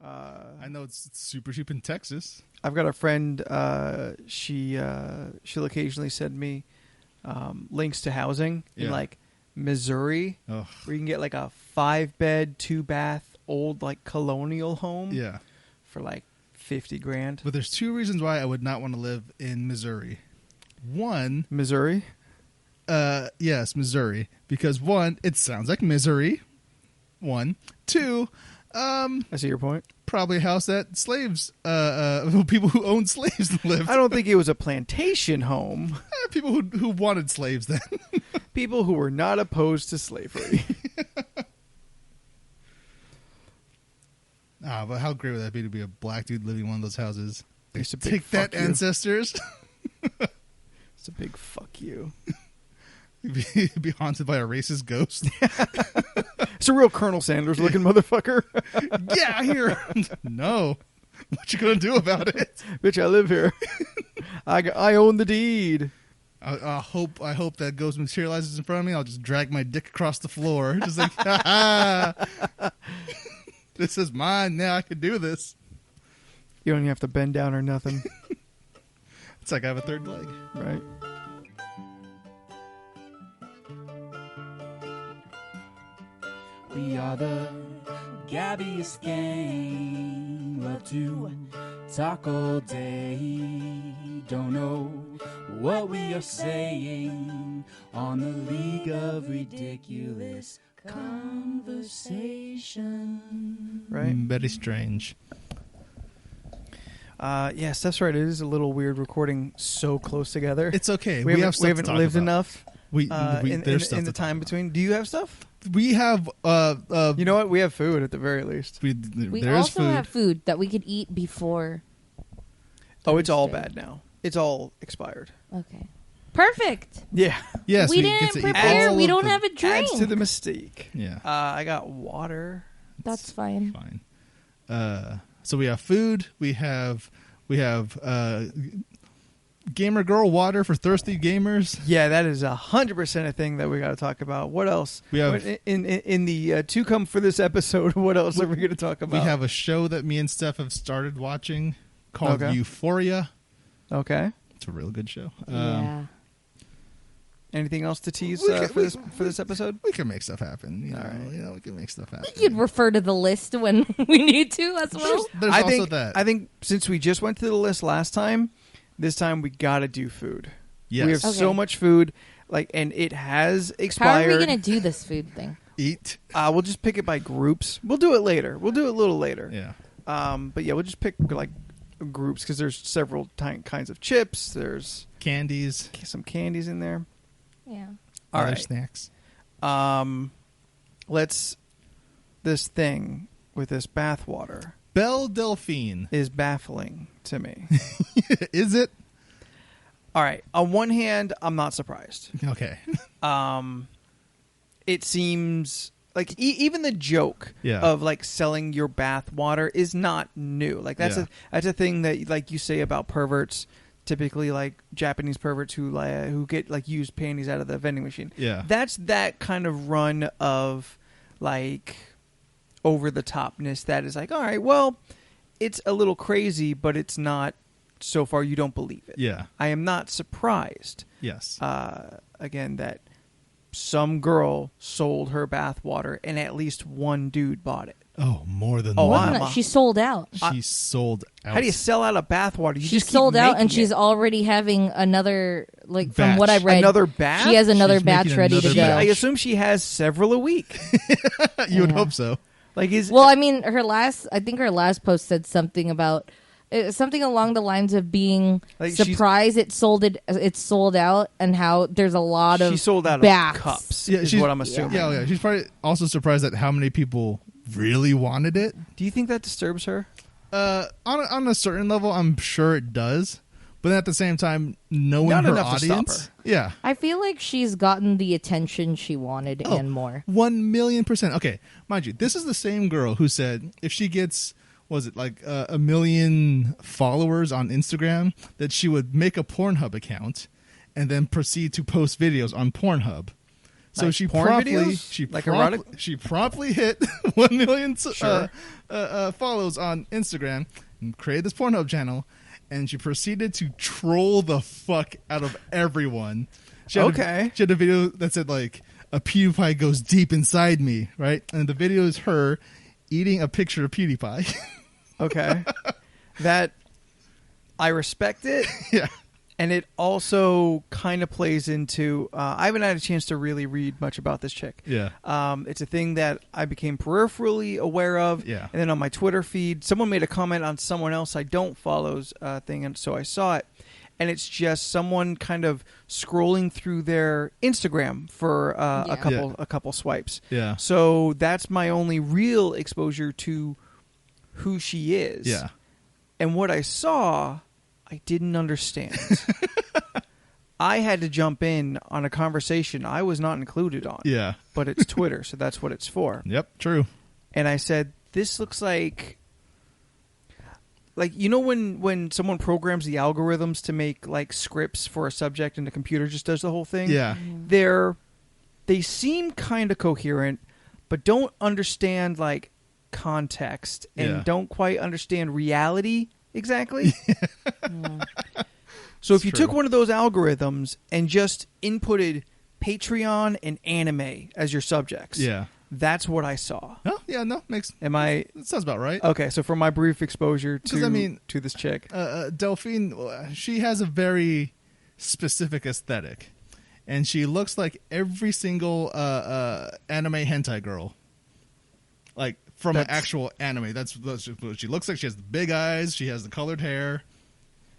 I know it's super cheap in Texas. I've got a friend. She'll occasionally send me links to housing in like Missouri, where you can get like a 5-bed, 2-bath, old like colonial home. Yeah, for like $50,000. But there's 2 reasons why I would not want to live in Missouri. One, Missouri. Yes, Missouri. Because 1, it sounds like misery. 1, 2. I see your point. Probably a house that slaves, people who owned slaves lived. I don't think it was a plantation home. People who wanted slaves then. People who were not opposed to slavery. But how great would that be to be a black dude living in one of those houses? Take that, ancestors. It's a big fuck you. You'd be haunted by a racist ghost. It's a real Colonel Sanders looking motherfucker. Yeah, here. No. What you gonna do about it? Bitch, I live here. I own the deed. I hope that ghost materializes in front of me. I'll just drag my dick across the floor. Just like, this is mine. Now I can do this. You don't even have to bend down or nothing. It's like I have a third leg. Right. We are the Gabbiest Gang. Love to talk all day. Don't know what we are saying on the League of Ridiculous Conversation. Right. Very strange. Yes, that's right. It is a little weird recording so close together. It's okay. We haven't lived enough. There's in stuff the time between. Do you have stuff? We have. You know what? We have food at the very least. We also have food that we could eat before. Oh, it's all bad now. It's all expired. Okay. Perfect. Yeah. Yes. We didn't prepare. We don't have a drink. Adds to the mystique. Yeah. I got water. That's fine. Fine. So we have food. We have gamer girl water for thirsty gamers. Yeah, that is 100% a thing that we got to talk about. What else? We have in the to come for this episode. What else are we going to talk about? We have a show that me and Steph have started watching called Euphoria. Okay, it's a real good show. Yeah. Anything else to tease for this episode? We can make stuff happen. All right. We can make stuff happen. We could refer to the list when we need to as well. There's also that. I think since we just went to the list last time, this time we got to do food. Yes. We have so much food, and it has expired. How are we going to do this food thing? Eat. We'll just pick it by groups. We'll do it later. We'll do it a little later. Yeah. But yeah, we'll just pick like groups because there's several kinds of chips. There's candies. Some candies in there. Yeah. All Other right. snacks. This thing with this bathwater. Belle Delphine is baffling to me. Is it? All right. On one hand, I'm not surprised. Okay. It seems like even the joke of like selling your bath water is not new. Like that's a thing that like you say about perverts, typically like Japanese perverts who get like used panties out of the vending machine. Yeah. That's that kind of run of like over the topness that is like, all right, well, it's a little crazy, but it's not so far you don't believe it. Yeah. I am not surprised. Yes. Again, that some girl sold her bath water and at least one dude bought it. Oh, more than one. She sold out. She sold out. How do you sell out a bath water? She sold out, and she's already having another, like, from what I read. Another batch? She has another batch ready to go. I assume she has several a week. You would hope so. Well, I mean, I think her last post said something about something along the lines of being like surprised it sold out, and how there's a lot of she sold out baths. of cups. Yeah, is what I'm assuming. Yeah. She's probably also surprised at how many people really wanted it. Do you think that disturbs her? On a certain level, I'm sure it does. But at the same time, knowing Not her enough to audience, stop her. Yeah, I feel like she's gotten the attention she wanted and more. 1,000,000%. Okay, mind you, this is the same girl who said if she gets, was it like 1 million followers on Instagram, that she would make a Pornhub account and then proceed to post videos on Pornhub. So like she porn promptly videos? she promptly hit 1 million Sure. follows on Instagram and created this Pornhub channel, and she proceeded to troll the fuck out of everyone. She had a video that said like, a PewDiePie goes deep inside me, right? And the video is her eating a picture of PewDiePie. Okay. That I respect it. Yeah. And it also kind of plays into I haven't had a chance to really read much about this chick. Yeah. It's a thing that I became peripherally aware of. Yeah. And then on my Twitter feed, someone made a comment on someone else I don't follow's thing, and so I saw it. And it's just someone kind of scrolling through their Instagram for a couple swipes. Yeah. So that's my only real exposure to who she is. Yeah. And what I saw, I didn't understand. I had to jump in on a conversation I was not included on. Yeah. But it's Twitter, so that's what it's for. Yep, true. And I said, this looks like you know when someone programs the algorithms to make like scripts for a subject and the computer just does the whole thing? Yeah. They seem kind of coherent, but don't understand like context and don't quite understand reality exactly. So if you took one of those algorithms and just inputted Patreon and anime as your subjects, that's what I saw. Oh, yeah, no, that sounds about right. Okay, so from my brief exposure to this chick, Delphine, she has a very specific aesthetic, and she looks like every single anime hentai girl, like from an actual anime. That's what she looks like. She has the big eyes, she has the colored hair,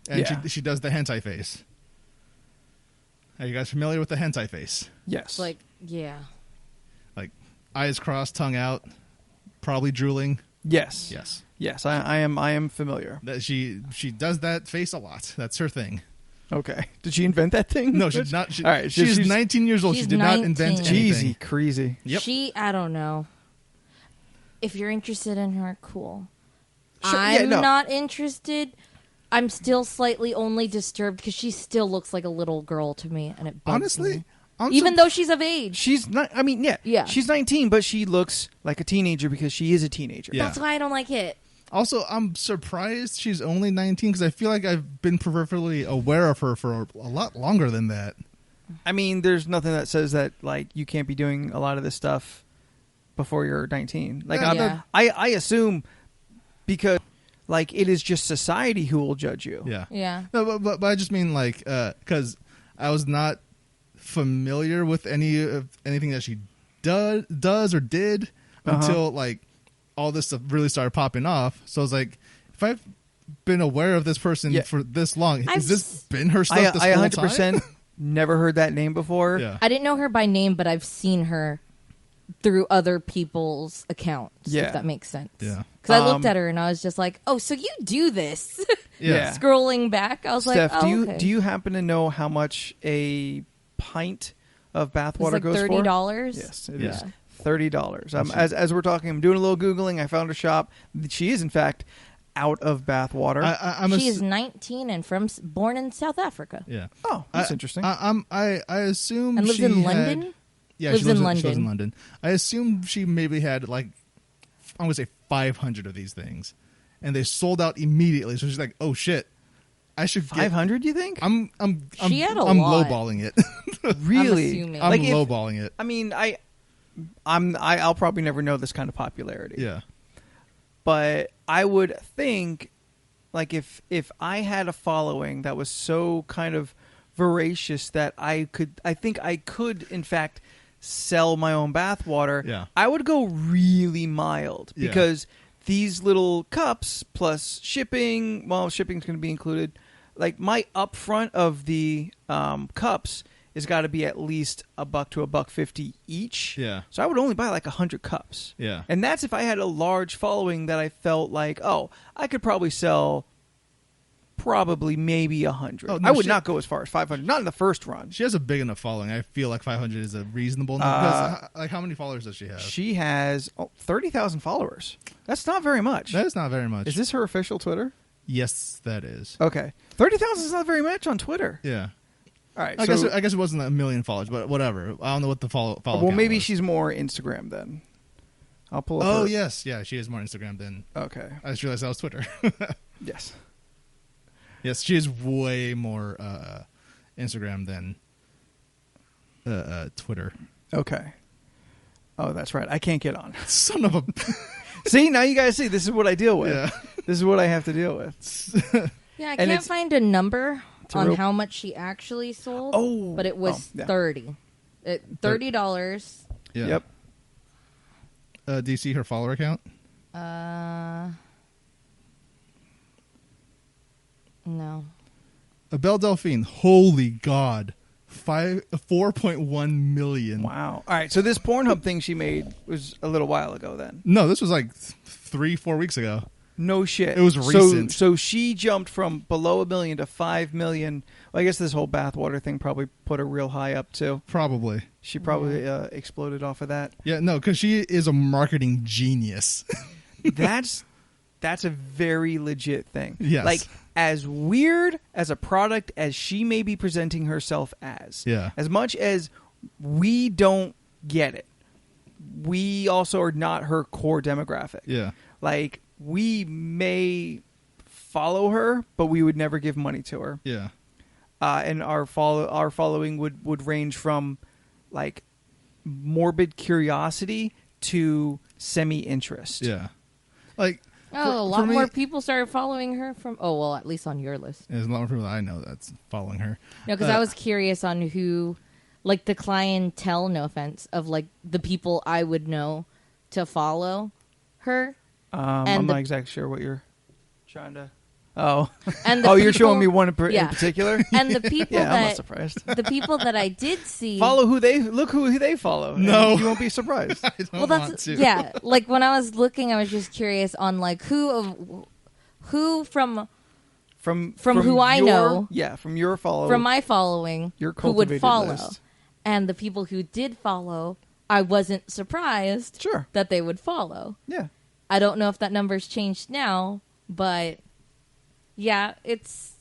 and she does the hentai face. Are you guys familiar with the hentai face? Yes. Like, yeah. Like eyes crossed, tongue out, probably drooling. Yes. Yes. Yes, I am familiar. That she does that face a lot. That's her thing. Okay. Did she invent that thing? No, she's not. All right, she's 19 years old. She did not invent anything. Jeezy, crazy. Yep. I don't know. If you're interested in her, cool. Sure, I'm not interested. I'm still slightly only disturbed because she still looks like a little girl to me, and it bugs Honestly, me. Even though she's of age. She's not. I mean, yeah. She's 19, but she looks like a teenager because she is a teenager. Yeah. That's why I don't like it. Also, I'm surprised she's only 19 because I feel like I've been peripherally aware of her for a lot longer than that. I mean, there's nothing that says that like you can't be doing a lot of this stuff before you're 19. Like, I assume because like it is just society who will judge you. Yeah. Yeah. No, but I just mean like because I was not familiar with anything that she does or did until like all this stuff really started popping off. So I was like, if I've been aware of this person for this long, has this been her stuff this whole 100% time? Never heard that name before. Yeah. I didn't know her by name, but I've seen her through other people's accounts, if that makes sense. Yeah. Because I looked at her and I was just like, oh, so you do this. Yeah. Scrolling back, I was Steph, like, oh, do you happen to know how much a pint of bathwater like goes for? $30? Yes, it is $30. As we're talking, I'm doing a little Googling. I found her shop. She is, in fact, out of bathwater. She is 19 and born in South Africa. Yeah. Oh, that's interesting. I assume and lives she in London. Yeah, lives she lives in London. She lives in London. I assume she maybe had like I'm gonna say 500 of these things, and they sold out immediately. So she's like, "Oh shit, I should 500. You think? She had a I'm lot. lowballing it. Really? I'm lowballing it. I mean, I'll probably never know this kind of popularity. Yeah. But I would think, like, if I had a following that was so kind of voracious that I think I could, in fact, sell my own bathwater, I would go really mild because these little cups plus shipping, shipping's going to be included. Like my upfront of the cups has got to be at least $1 to $1.50 each. Yeah. So I would only buy like 100 cups. Yeah. And that's if I had a large following that I felt like, I could probably sell maybe 100. I would not go as far as 500. Not in the first run. She has a big enough following. I feel like 500 is a reasonable number. Like, how many followers does she have? She has 30,000 followers. That's not very much. That is not very much. Is this her official Twitter? Yes, that is. Okay. 30,000 is not very much on Twitter. Yeah. All right. I guess it wasn't 1 million followers, but whatever. I don't know what the follow. Well, maybe was. she's more Instagram then. I'll pull up. Oh her. yes, yeah, she is more Instagram than. Okay. I just realized that was Twitter. Yes. Yes, she is way more Instagram than Twitter. Okay. Oh, that's right. I can't get on. Son of a. See, now you guys see. This is what I deal with. Yeah. This is what I have to deal with. Yeah, I can't find a number on how much she actually sold. Oh, but it was $30. $30. Yeah. Yep. Do you see her follower count? No. Belle Delphine, holy God, 4.1 million. Wow. All right. So this Pornhub thing she made was a little while ago. Then. No, this was like 3-4 weeks ago. No shit. It was recent. So she jumped from below $1 million to $5 million. Well, I guess this whole bathwater thing probably put her real high up too. Probably. She probably exploded off of that. Yeah, no, because she is a marketing genius. That's a very legit thing. Yes. Like, as weird as a product as she may be presenting herself as, as much as we don't get it, we also are not her core demographic. Yeah. Like, we may follow her, but we would never give money to her. Yeah. And our following would range from, like, morbid curiosity to semi-interest. Yeah. Like... Oh, a lot more people started following her from... Oh, well, at least on your list. There's a lot more people that I know that's following her. No, because I was curious on who... Like, the clientele, no offense, of, like, the people I would know to follow her. I'm not exactly sure what you're trying to... Oh. And you're showing me one in particular? And the people I'm not surprised. The people that I did see... Look who they follow. No. You won't be surprised. I don't want to. Yeah, like when I was looking, I was just curious on like who from who I know. Yeah, from your follow. From my following, your who would follow. list. And the people who did follow, I wasn't surprised that they would follow. Yeah. I don't know if that number's changed now, but... Yeah,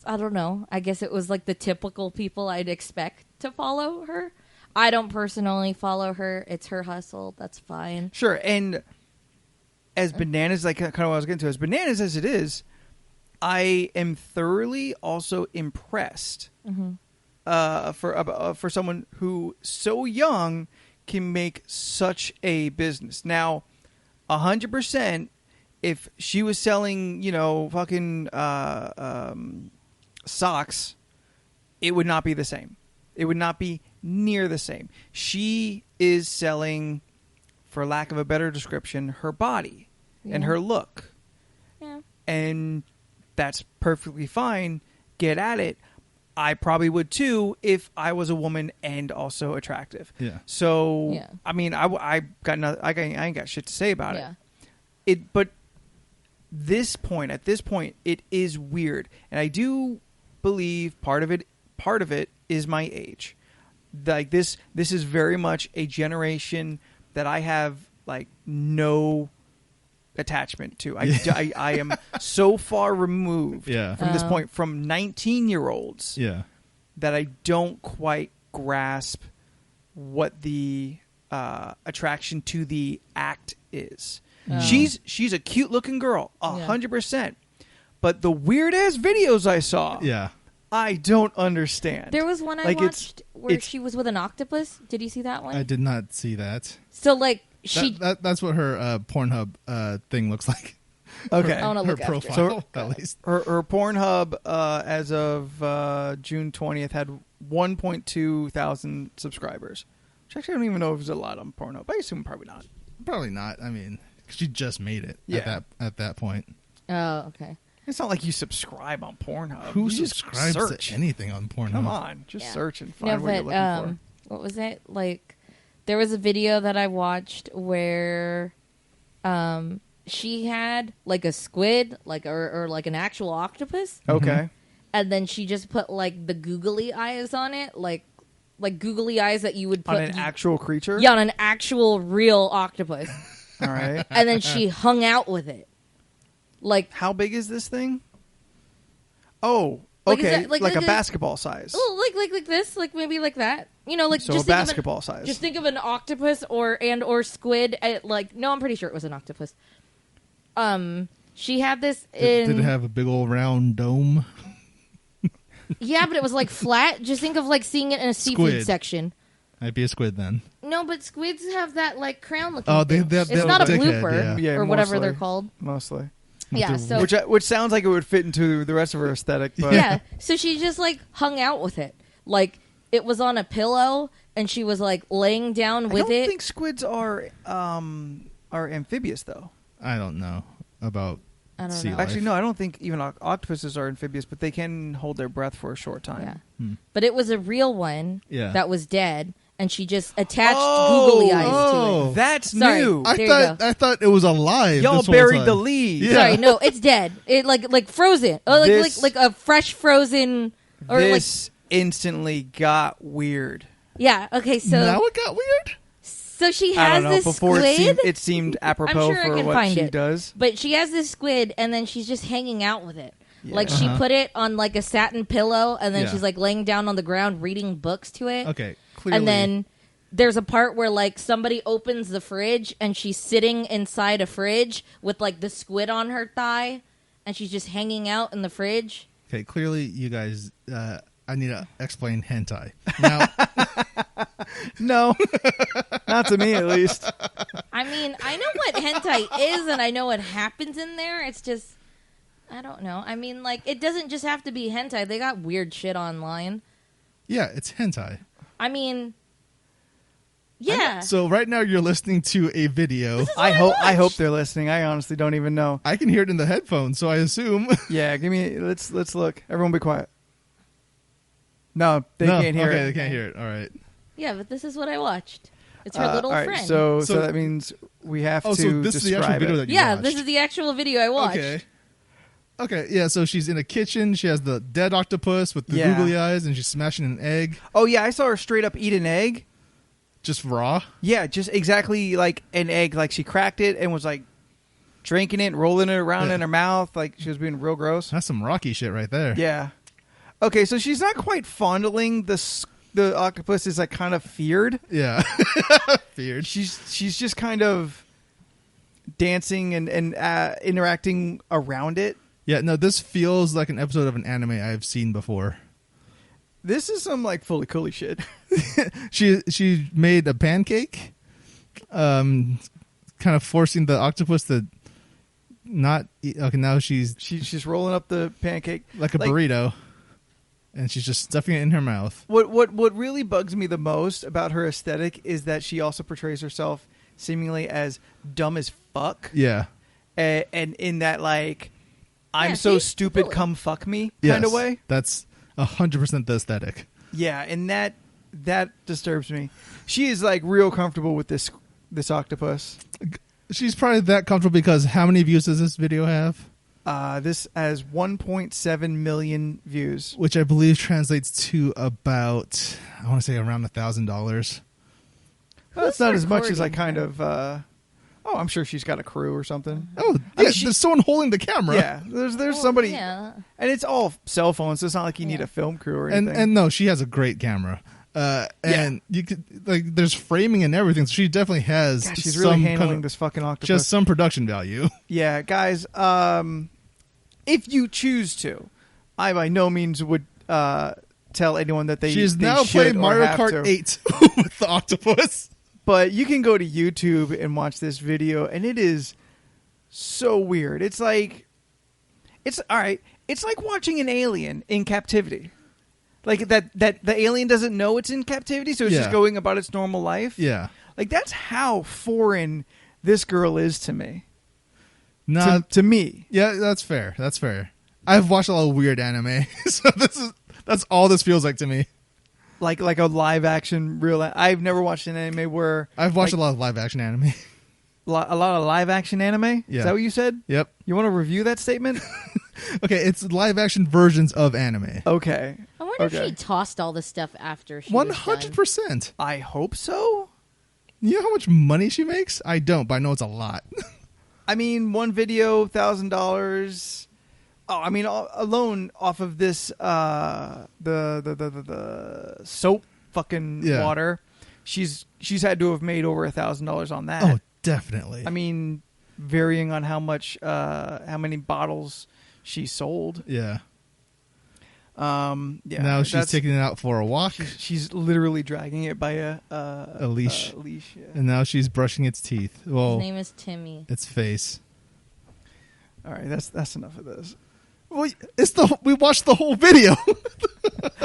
I don't know. I guess it was like the typical people I'd expect to follow her. I don't personally follow her. It's her hustle. That's fine. Sure. And as bananas, like kind of what I was getting to, as bananas as it is, I am thoroughly also impressed for someone who so young can make such a business. Now, 100%. If she was selling, fucking socks, it would not be the same. It would not be near the same. She is selling, for lack of a better description, her body and her look. Yeah. And that's perfectly fine. Get at it. I probably would too if I was a woman and also attractive. Yeah. So, I mean, I ain't got shit to say about it. But at this point, it is weird, and I do believe part of it is my age. Like this is very much a generation that I have like no attachment to. I am so far removed from this point from 19-year-olds that I don't quite grasp what the attraction to the act is. She's a cute looking girl, 100%. But the weird ass videos I saw, I don't understand. There was one I watched where she was with an octopus. Did you see that one? I did not see that. So like that's what her Pornhub thing looks like. Okay, I want to look her profile at least. Her Pornhub as of June 20th had 1.2 thousand subscribers. Which actually I don't even know if there's a lot on Pornhub. I assume probably not. Probably not. I mean, she just made it at that point. Oh, okay. It's not like you subscribe on Pornhub. Who you subscribes to anything on Pornhub? Come on, just search and find what you're looking for. What was it? Like, there was a video that I watched where she had like a squid, like or like an actual octopus. Okay. And then she just put like the googly eyes on it, like googly eyes that you would put on an actual creature. Yeah, on an actual real octopus. All right. And then she hung out with it. Like, how big is this thing? Oh, Like, Okay, like a basketball size. Oh, like this, like maybe like that. You know, like So just a basketball size. Just think of an octopus or squid. No, I'm pretty sure it was an octopus. She had this in. Did it have a big old round dome? Yeah, but it was like flat. Just think of like seeing it in a seafood section. Might be a squid then. No, but squids have that like crown looking. Oh, thing. It's not a blooper yeah, or whatever they're called. Mostly. Yeah, so which sounds like it would fit into the rest of her aesthetic. But yeah, so she just like hung out with it. Like it was on a pillow, and she was like laying down with it. I don't think squids are amphibious though. I don't know about. I don't sea know. life. Actually, no, I don't think even octopuses are amphibious, but they can hold their breath for a short time. Yeah. But it was a real one that was dead, and she just attached googly eyes to it. That's Sorry. new. I thought it was alive. Y'all buried the lead. Yeah. Sorry, no, it's dead. It like frozen, or like a fresh frozen, or this instantly got weird. Yeah. Okay. So now it got weird. So she I has don't know. this Before squid. it seemed apropos I'm sure I for can what find she it. does. But she has this squid, and then she's just hanging out with it. Yeah. Like she put it on like a satin pillow, and then she's like laying down on the ground reading books to it. Okay, clearly. And then there's a part where like somebody opens the fridge, and she's sitting inside a fridge with like the squid on her thigh, and she's just hanging out in the fridge. Okay, clearly you guys. I need to explain hentai now. No, not to me at least. I mean, I know what hentai is, and I know what happens in there. It's just, I don't know. I mean, like, it doesn't just have to be hentai. They got weird shit online. Yeah, it's hentai. I mean, yeah. So right now you're listening to a video. I hope they're listening. I honestly don't even know. I can hear it in the headphones, so I assume. Yeah, let's look. Everyone be quiet. No, they can't hear it. Okay, they can't hear it. All right. Yeah, but this is what I watched. It's her little all right, friend. So that means we have to so this is the actual describe video it. that you yeah, watched. this is the actual video I watched. Okay, yeah, so she's in a kitchen. She has the dead octopus with the googly eyes, and she's smashing an egg. Oh, yeah, I saw her straight up eat an egg. Just raw? Yeah, just exactly like an egg. Like she cracked it and was like drinking it, rolling it around in her mouth. Like she was being real gross. That's some Rocky shit right there. Yeah. Okay, so she's not quite fondling the octopus. Is like kind of feared. Yeah. Feared. She's just kind of dancing and interacting around it. Yeah, no, this feels like an episode of an anime I've seen before. This is some like fully coolly shit. She made a pancake, kind of forcing the octopus to not eat. Okay, now she's rolling up the pancake like a burrito, and she's just stuffing it in her mouth. What really bugs me the most about her aesthetic is that she also portrays herself seemingly as dumb as fuck. Yeah, and in that like I'm so stupid, silly. Come fuck me kind of way. That's 100% the aesthetic. Yeah, and that disturbs me. She is like real comfortable with this octopus. She's probably that comfortable because how many views does this video have? This has 1.7 million views, which I believe translates to about, I want to say around $1,000. Well, that's not as much as I kind of. I'm sure she's got a crew or something. Oh, yeah, there's someone holding the camera. Yeah, there's somebody, and it's all cell phones, so it's not like you need a film crew or anything. And no, she has a great camera. And you could there's framing and everything, so she definitely has. God, she's really handling this fucking octopus. She has some production value. Yeah, guys. If you choose to, I by no means would tell anyone that they. She's now playing Mario Kart 8 with the octopus. But you can go to YouTube and watch this video, and it is so weird. It's all right. It's like watching an alien in captivity. Like that the alien doesn't know it's in captivity, so it's just going about its normal life. Yeah. Like that's how foreign this girl is to me. Not to me. Yeah, that's fair. That's fair. I've watched a lot of weird anime, so that's all this feels like to me. Like a live action I've never watched an anime where I've watched a lot of live action anime. A lot of live action anime? Yeah. Is that what you said? Yep. You want to review that statement? Okay, it's live action versions of anime. Okay. I wonder if she tossed all the stuff after she 100%. I hope so. You know how much money she makes? I don't, but I know it's a lot. I mean, one video, $1,000. Oh, I mean, alone off of this, the soap fucking water, she's had to have made over $1,000 on that. Oh, definitely. I mean, varying on how many bottles she sold. Yeah. Yeah. Now she's taking it out for a walk. She's literally dragging it by a leash. Yeah. And now she's brushing its teeth. Well, his name is Timmy. Its face. All right, that's enough of this. Well, we watched the whole video.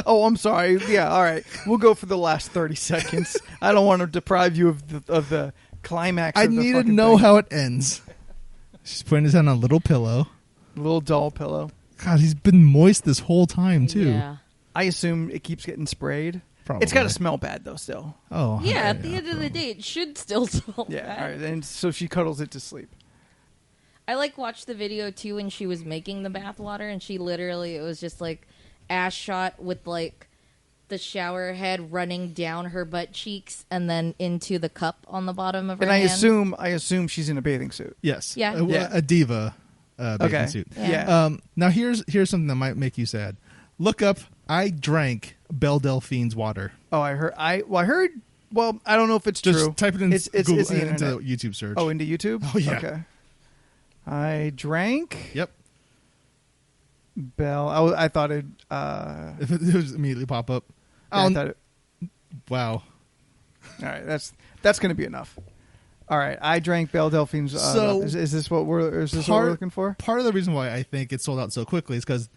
Oh, I'm sorry. Yeah, all right. We'll go for the last 30 seconds. I don't want to deprive you of the climax. I need to know how it ends. She's putting his hand on a little pillow. A little doll pillow. God, he's been moist this whole time, too. Yeah. I assume it keeps getting sprayed. Probably. It's got to smell bad, though, still. Oh. Yeah, at the end of the day, it should still smell Yeah, bad. all right. And so she cuddles it to sleep. I watched the video too when she was making the bathwater, and she literally, it was just ass shot with the shower head running down her butt cheeks and then into the cup on the bottom of her hand. I assume she's in a bathing suit. Yes. Yeah. A diva bathing suit. Yeah. Now here's something that might make you sad. Look up. I drank Belle Delphine's water. Oh, I heard. Well, I don't know if it's Just true. type it in Google, it's the into internet. YouTube search. Oh, into YouTube? Oh, yeah. Okay. I drank. Yep. Belle. I thought it. If it would immediately pop up. I thought it. Wow. All right, that's going to be enough. All right, I drank Belle Delphine's. So is this what we're looking for? Part of the reason why I think it sold out so quickly is because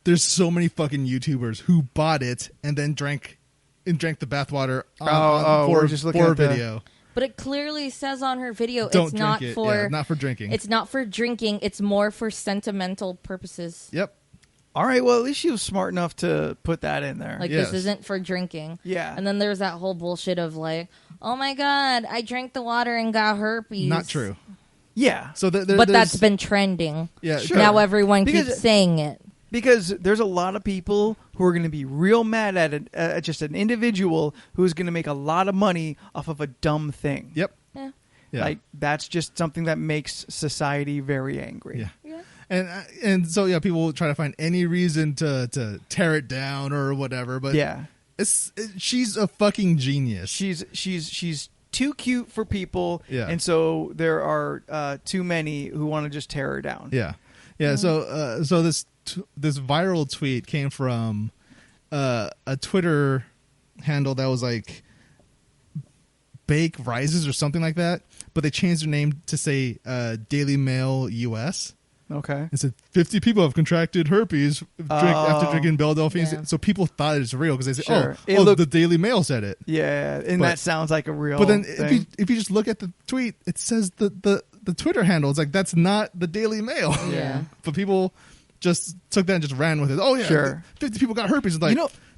there's so many fucking YouTubers who bought it and then drank the bathwater we're just looking for at video. But it clearly says on her video Don't it's drink not it. for Yeah, not for drinking. It's not for drinking. It's more for sentimental purposes. Yep. All right, well, at least she was smart enough to put that in there. This isn't for drinking. Yeah. And then there's that whole bullshit of oh my God, I drank the water and got herpes. Not true. Yeah. So but that's been trending. Yeah. Sure. Now everyone keeps saying it. Because there's a lot of people who are going to be real mad at it, just an individual who's going to make a lot of money off of a dumb thing. Yep. Yeah. Yeah. That's just something that makes society very angry. Yeah. And so people will try to find any reason to tear it down or whatever, but she's a fucking genius. She's too cute for people, and so there are too many who want to just tear her down. Yeah. So this viral tweet came from a Twitter handle that was Bake Rises or something like that, but they changed their name to say Daily Mail US. Okay. It said 50 people have contracted herpes after drinking Belle Delphine. Yeah. So people thought it was real because they said, the Daily Mail said it. Yeah, and that sounds like a real But then thing. if you just look at the tweet, it says the Twitter handle. It's that's not the Daily Mail. Yeah. But people just took that and just ran with it. Oh, yeah. Sure. 50 people got herpes. It's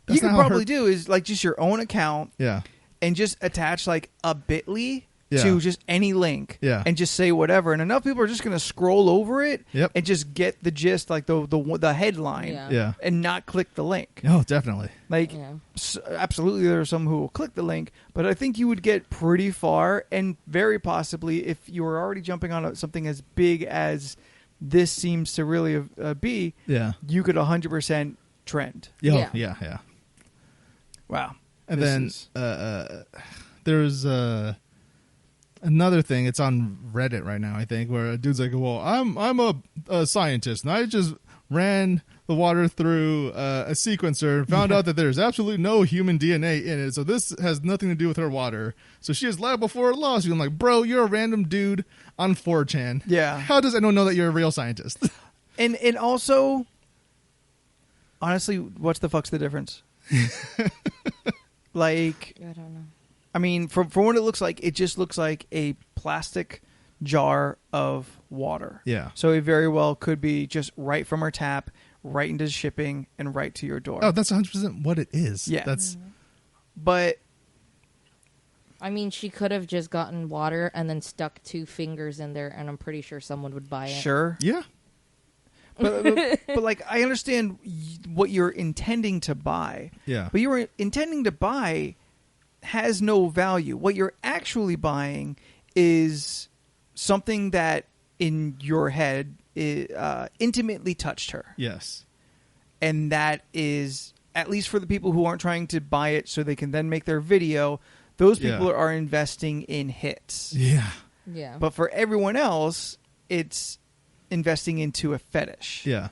you can probably do is just your own account. Yeah. And just attach a bit.ly Yeah. to just any link. Yeah. And just say whatever. And enough people are just going to scroll over it. Yep. And just get the gist, the headline. Yeah. And not click the link. Oh, definitely. Absolutely, there are some who will click the link, but I think you would get pretty far, and very possibly, if you were already jumping on something as big as this seems to really be, you could 100% trend. Yeah. Wow. And then there's another thing. It's on Reddit right now, I think, where a dude's well, I'm a scientist, and I just ran the water through a sequencer and found out that there's absolutely no human DNA in it. So this has nothing to do with her water. So she is liable for a lawsuit. I'm bro, you're a random dude on 4chan. Yeah. How does anyone know that you're a real scientist? And also, honestly, what's the fuck's the difference? I don't know. I mean, from what it looks like, it just looks like a plastic jar of water. Yeah. So it very well could be just right from her tap, right into shipping, and right to your door. Oh, that's 100% what it is. Yeah. That's. But I mean, she could have just gotten water and then stuck 2 fingers in there, and I'm pretty sure someone would buy it. Sure. Yeah. But I understand what you're intending to buy. Yeah. But you're intending to buy has no value. What you're actually buying is something that in your head intimately touched her. Yes. And that is, at least for the people who aren't trying to buy it so they can then make their video, those people are investing in hits. Yeah. Yeah. But for everyone else, it's investing into a fetish. Yeah.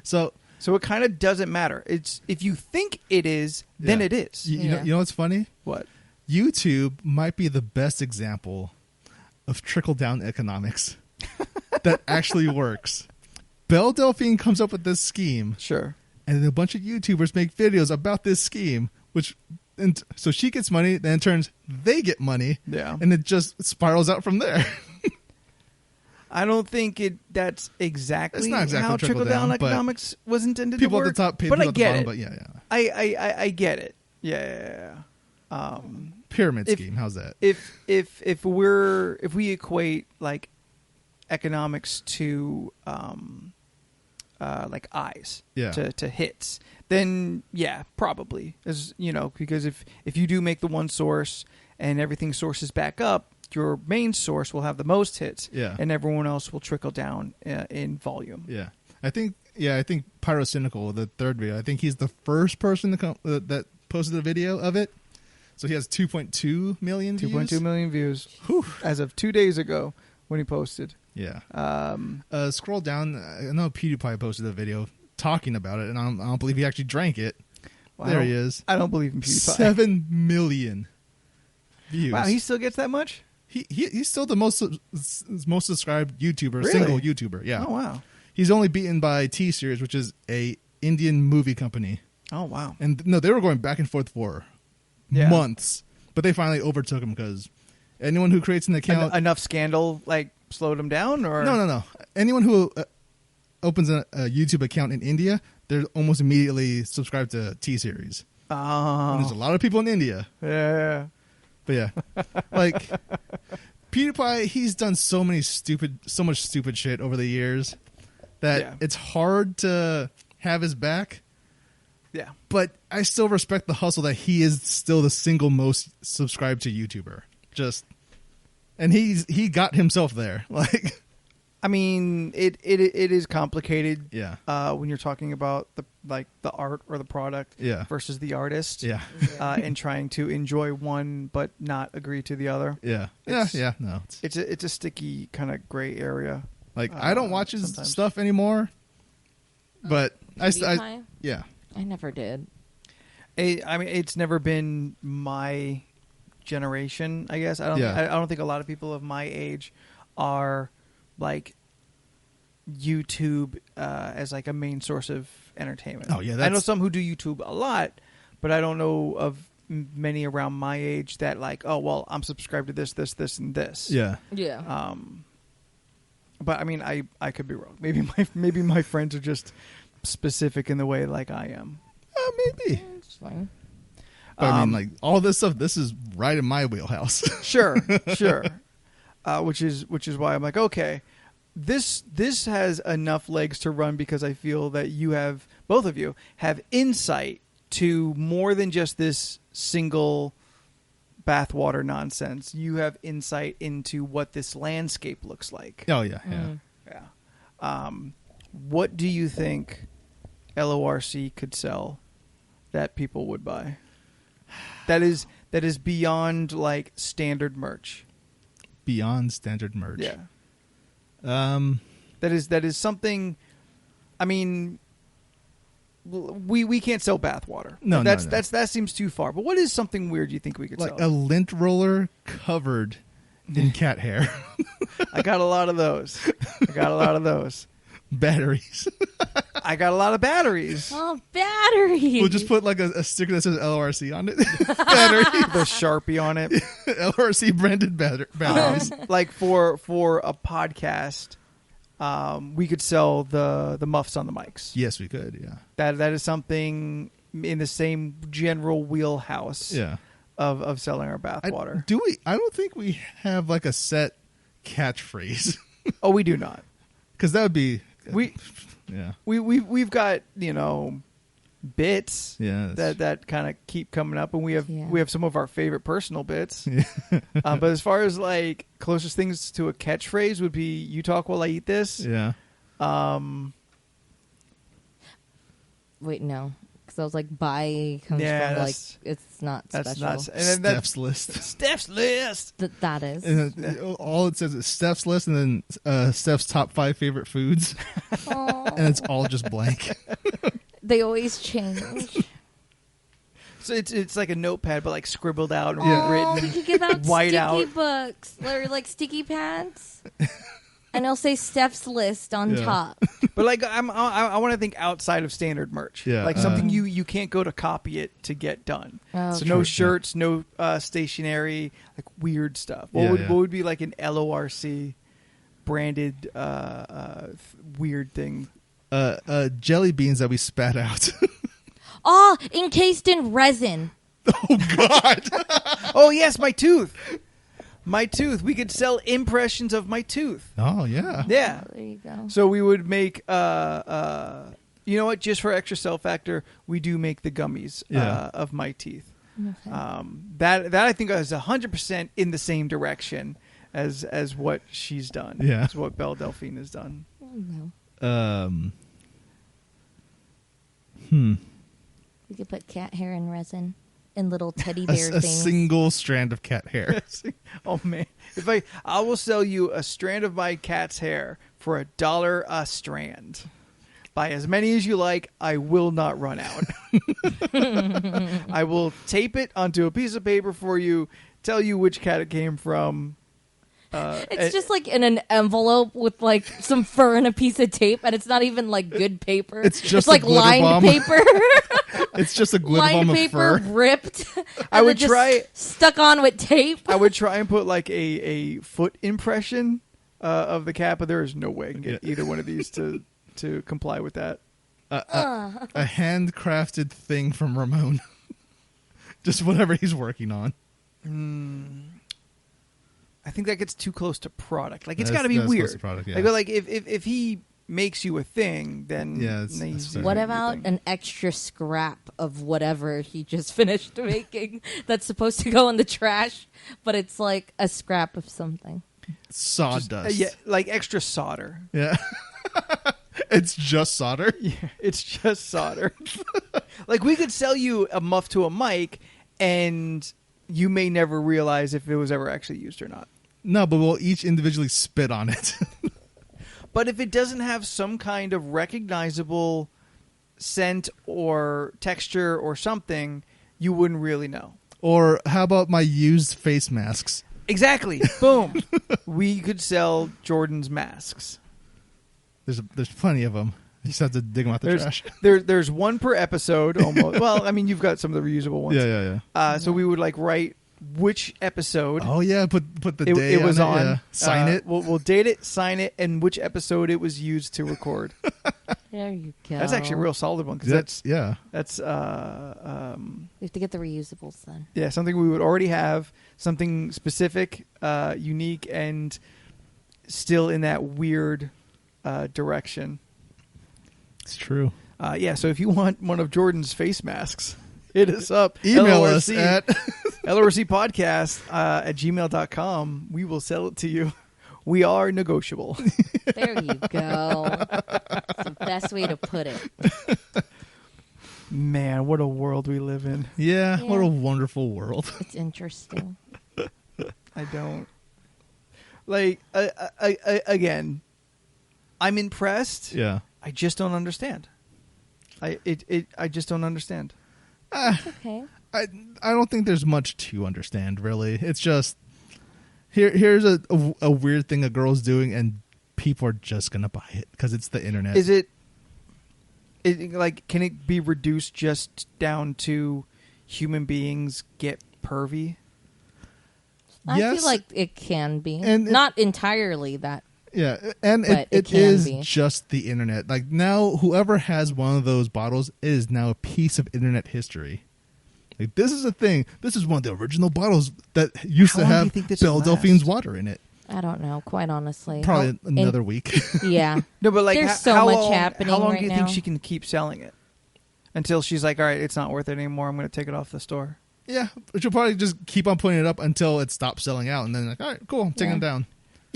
So it kind of doesn't matter. It's if you think it is, then it is. You know what's funny? What? YouTube might be the best example of trickle-down economics that actually works. Belle Delphine comes up with this scheme. Sure. And then a bunch of YouTubers make videos about this scheme, so she gets money, then in turns they get money. Yeah. And it just spirals out from there. I don't think that's exactly, it's not exactly how trickle-down economics was intended to work. People at the top pay but people I at the get bottom, it. but yeah. I get it. Yeah. Pyramid scheme, how's that? If we equate like economics to like eyes to hits, then probably, as because if you do make the one source and everything sources back up, your main source will have the most hits, and everyone else will trickle down in volume. Yeah, I think Pyrocynical, the third video, I think he's the first person that posted a video of it. So he has 2.2 million views. 2.2 million views. Whew. As of 2 days ago when he posted. Yeah. Scroll down. I know PewDiePie posted a video talking about it, and I don't believe he actually drank it. Well, there he is. I don't believe in PewDiePie. 7 million views. Wow, he still gets that much? He's still the most subscribed YouTuber, really? Single YouTuber. Yeah. Oh, wow. He's only beaten by T-Series, which is a Indian movie company. Oh, wow. And no, they were going back and forth for months, but they finally overtook him because anyone who creates an account, enough scandal like slowed him down, or no. Anyone who opens a YouTube account in India, they're almost immediately subscribed to T-Series. Oh, And there's a lot of people in India. Yeah. But yeah, like PewDiePie, he's done so much stupid shit over the years that it's hard to have his back. Yeah. But I still respect the hustle that he is still the single most subscribed to YouTuber. And he got himself there. Like, I mean, it is complicated. Yeah. When you're talking about the art or the product. Yeah. Versus the artist. Yeah. And trying to enjoy one but not agree to the other. Yeah. No. It's a sticky kind of gray area. Like, I don't watch his stuff anymore. But I never did. I mean, it's never been my generation, I guess. I don't think a lot of people of my age are like YouTube as like a main source of entertainment. Oh yeah, I know some who do YouTube a lot, but I don't know of many around my age that like, oh well, I'm subscribed to this, and this. Yeah. But I mean, I could be wrong. Maybe my friends are just specific in the way like I am. Maybe. It's fine. But I mean, like, all this stuff, this is right in my wheelhouse. Sure. Which is why I'm like, okay, this has enough legs to run because I feel that both of you have insight to more than just this single bathwater nonsense. You have insight into what this landscape looks like. Oh yeah. What do you think LoRC could sell that people would buy? That is beyond like standard merch. Beyond standard merch. Yeah. That is something. I mean, we can't sell bathwater. No, that seems too far. But what is something weird you think we could like sell? A lint roller covered in cat hair. I got a lot of those. Batteries. I got a lot of batteries. Oh, batteries. We'll just put like a sticker that says LRC on it. Battery. The Sharpie on it. LRC branded batteries. Like for a podcast, we could sell the muffs on the mics. Yes, we could. Yeah. That is something in the same general wheelhouse. Yeah. Of selling our bathwater. Do we? I don't think we have like a set catchphrase. Oh, we do not. Because that would be we've got bits that kind of keep coming up, and we have some of our favorite personal bits. Yeah. But as far as like closest things to a catchphrase would be "You talk while I eat this." Yeah. Wait, no. Because I was like, buy comes from like, it's not that's special. Not, Steph's list. Steph's list. That is. And then, all it says is Steph's list and then Steph's top 5 favorite foods. And it's all just blank. They always change. So it's like a notepad, but like scribbled out and We written, could give out white sticky out. books or like sticky pads. And it'll say Steph's list on top. But like I want to think outside of standard merch. Yeah, like something you can't go to copy it to get done. Oh, So okay. no shirts, no stationery, like weird stuff. What would be like an LoRC branded weird thing? Jelly beans that we spat out. Oh, encased in resin. Oh, God. Oh, yes, my tooth. My tooth. We could sell impressions of my tooth. Oh, yeah. Yeah. Oh, there you go. So we would make, you know what? Just for extra sell factor, we do make the gummies of my teeth. Okay. That I think is 100% in the same direction as what she's done. Yeah. As what Belle Delphine has done. Oh, no. We could put cat hair in resin and little teddy bear A things. single strand of cat hair. Oh man! If I will sell you a strand of my cat's hair for $1 a strand. Buy as many as you like. I will not run out. I will tape it onto a piece of paper for you. Tell you which cat it came from. It's just like in an envelope with like some fur and a piece of tape, and it's not even like good paper. It's just like a glitter lined bomb. paper. It's just a glitter lined bomb of paper fur. ripped. I and would then just try- stuck on with tape. I would try and put like a foot impression of the cat, but there is no way I can get either one of these to comply with that. A handcrafted thing from Ramon. Just whatever he's working on. I think that gets too close to product. Like it's That's- got to be that's close weird. to product, yeah. Like if he makes you a thing, then it's he's fair. What a about thing. an extra scrap of whatever he just finished making that's supposed to go in the trash, but it's like a scrap of something? Sawdust. Yeah, like extra solder. Yeah. It's just solder. Yeah, it's just solder. Like we could sell you a muff to a mic, and you may never realize if it was ever actually used or not. No, but we'll each individually spit on it. But if it doesn't have some kind of recognizable scent or texture or something, you wouldn't really know. Or how about my used face masks? Exactly. Boom. We could sell Jordan's masks. There's plenty of them. You just have to dig them out the trash. There's one per episode almost. Well, I mean, you've got some of the reusable ones. Yeah. So we would like write which episode. Oh yeah, put the day it was on. Yeah. Sign it. We'll date it, sign it, and which episode it was used to record. There you go. That's actually a real solid one because that's We have We have to get the reusables then. yeah, something we would already have, something specific, unique, and still in that weird direction. It's true. Yeah, so if you want one of Jordan's face masks, hit us up. Email LORC, us at LORC podcast at gmail.com. We will sell it to you. We are negotiable. There you go. That's the best way to put it. Man, what a world we live in. yeah. Yeah. What a wonderful world. It's interesting. I don't. Like, again, I'm impressed. Yeah. I just don't understand. I just don't understand. Okay. I don't think there's much to understand really. It's just here's a weird thing a girl's doing and people are just gonna buy it because it's the internet. Is it like, can it be reduced just down to human beings get pervy? I Yes. feel like it can be. And not entirely that. Yeah, and But it it can is be. just the internet. Like now, whoever has one of those bottles is now a piece of internet history. Like this is a thing. This is one of the original bottles that used How to long do you have think this will Belle last? Delphine's water in it. I don't know, quite honestly. Probably another week. Yeah. No, but like, There's so how much long, happening How long right do you think now. she can keep selling it until she's like, all right, it's not worth it anymore. I'm going to take it off the store. Yeah, but she'll probably just keep on putting it up until it stops selling out, and then like, all right, cool, I'm taking Yeah. it down.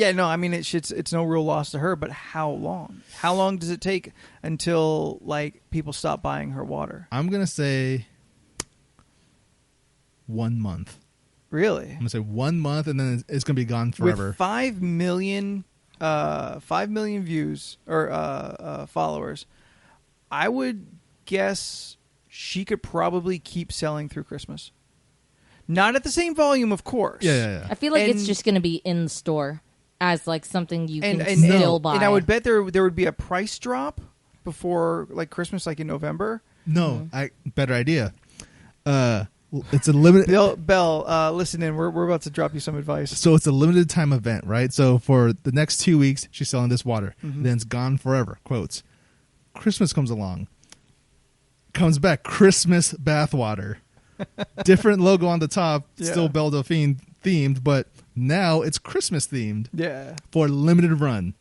Yeah, no, I mean it's no real loss to her, but how long? How long does it take until like people stop buying her water? I'm gonna say 1 month. Really? I'm gonna say 1 month, and then it's gonna be gone forever. With 5 million views or followers, I would guess she could probably keep selling through Christmas. Not at the same volume, of course. Yeah. I feel like it's just going to be in store as like something you can still buy. And I would bet there would be a price drop before like Christmas, like in November. No, better idea. It's a limited. Belle, listen in. We're about to drop you some advice. So it's a limited time event, right? So for the next 2 weeks, she's selling this water. Mm-hmm. Then it's gone forever. Quotes. Christmas comes along. Comes back. Christmas bathwater. Different logo on the top. Yeah. Still Belle Delphine themed, but now it's Christmas themed. Yeah. For a limited run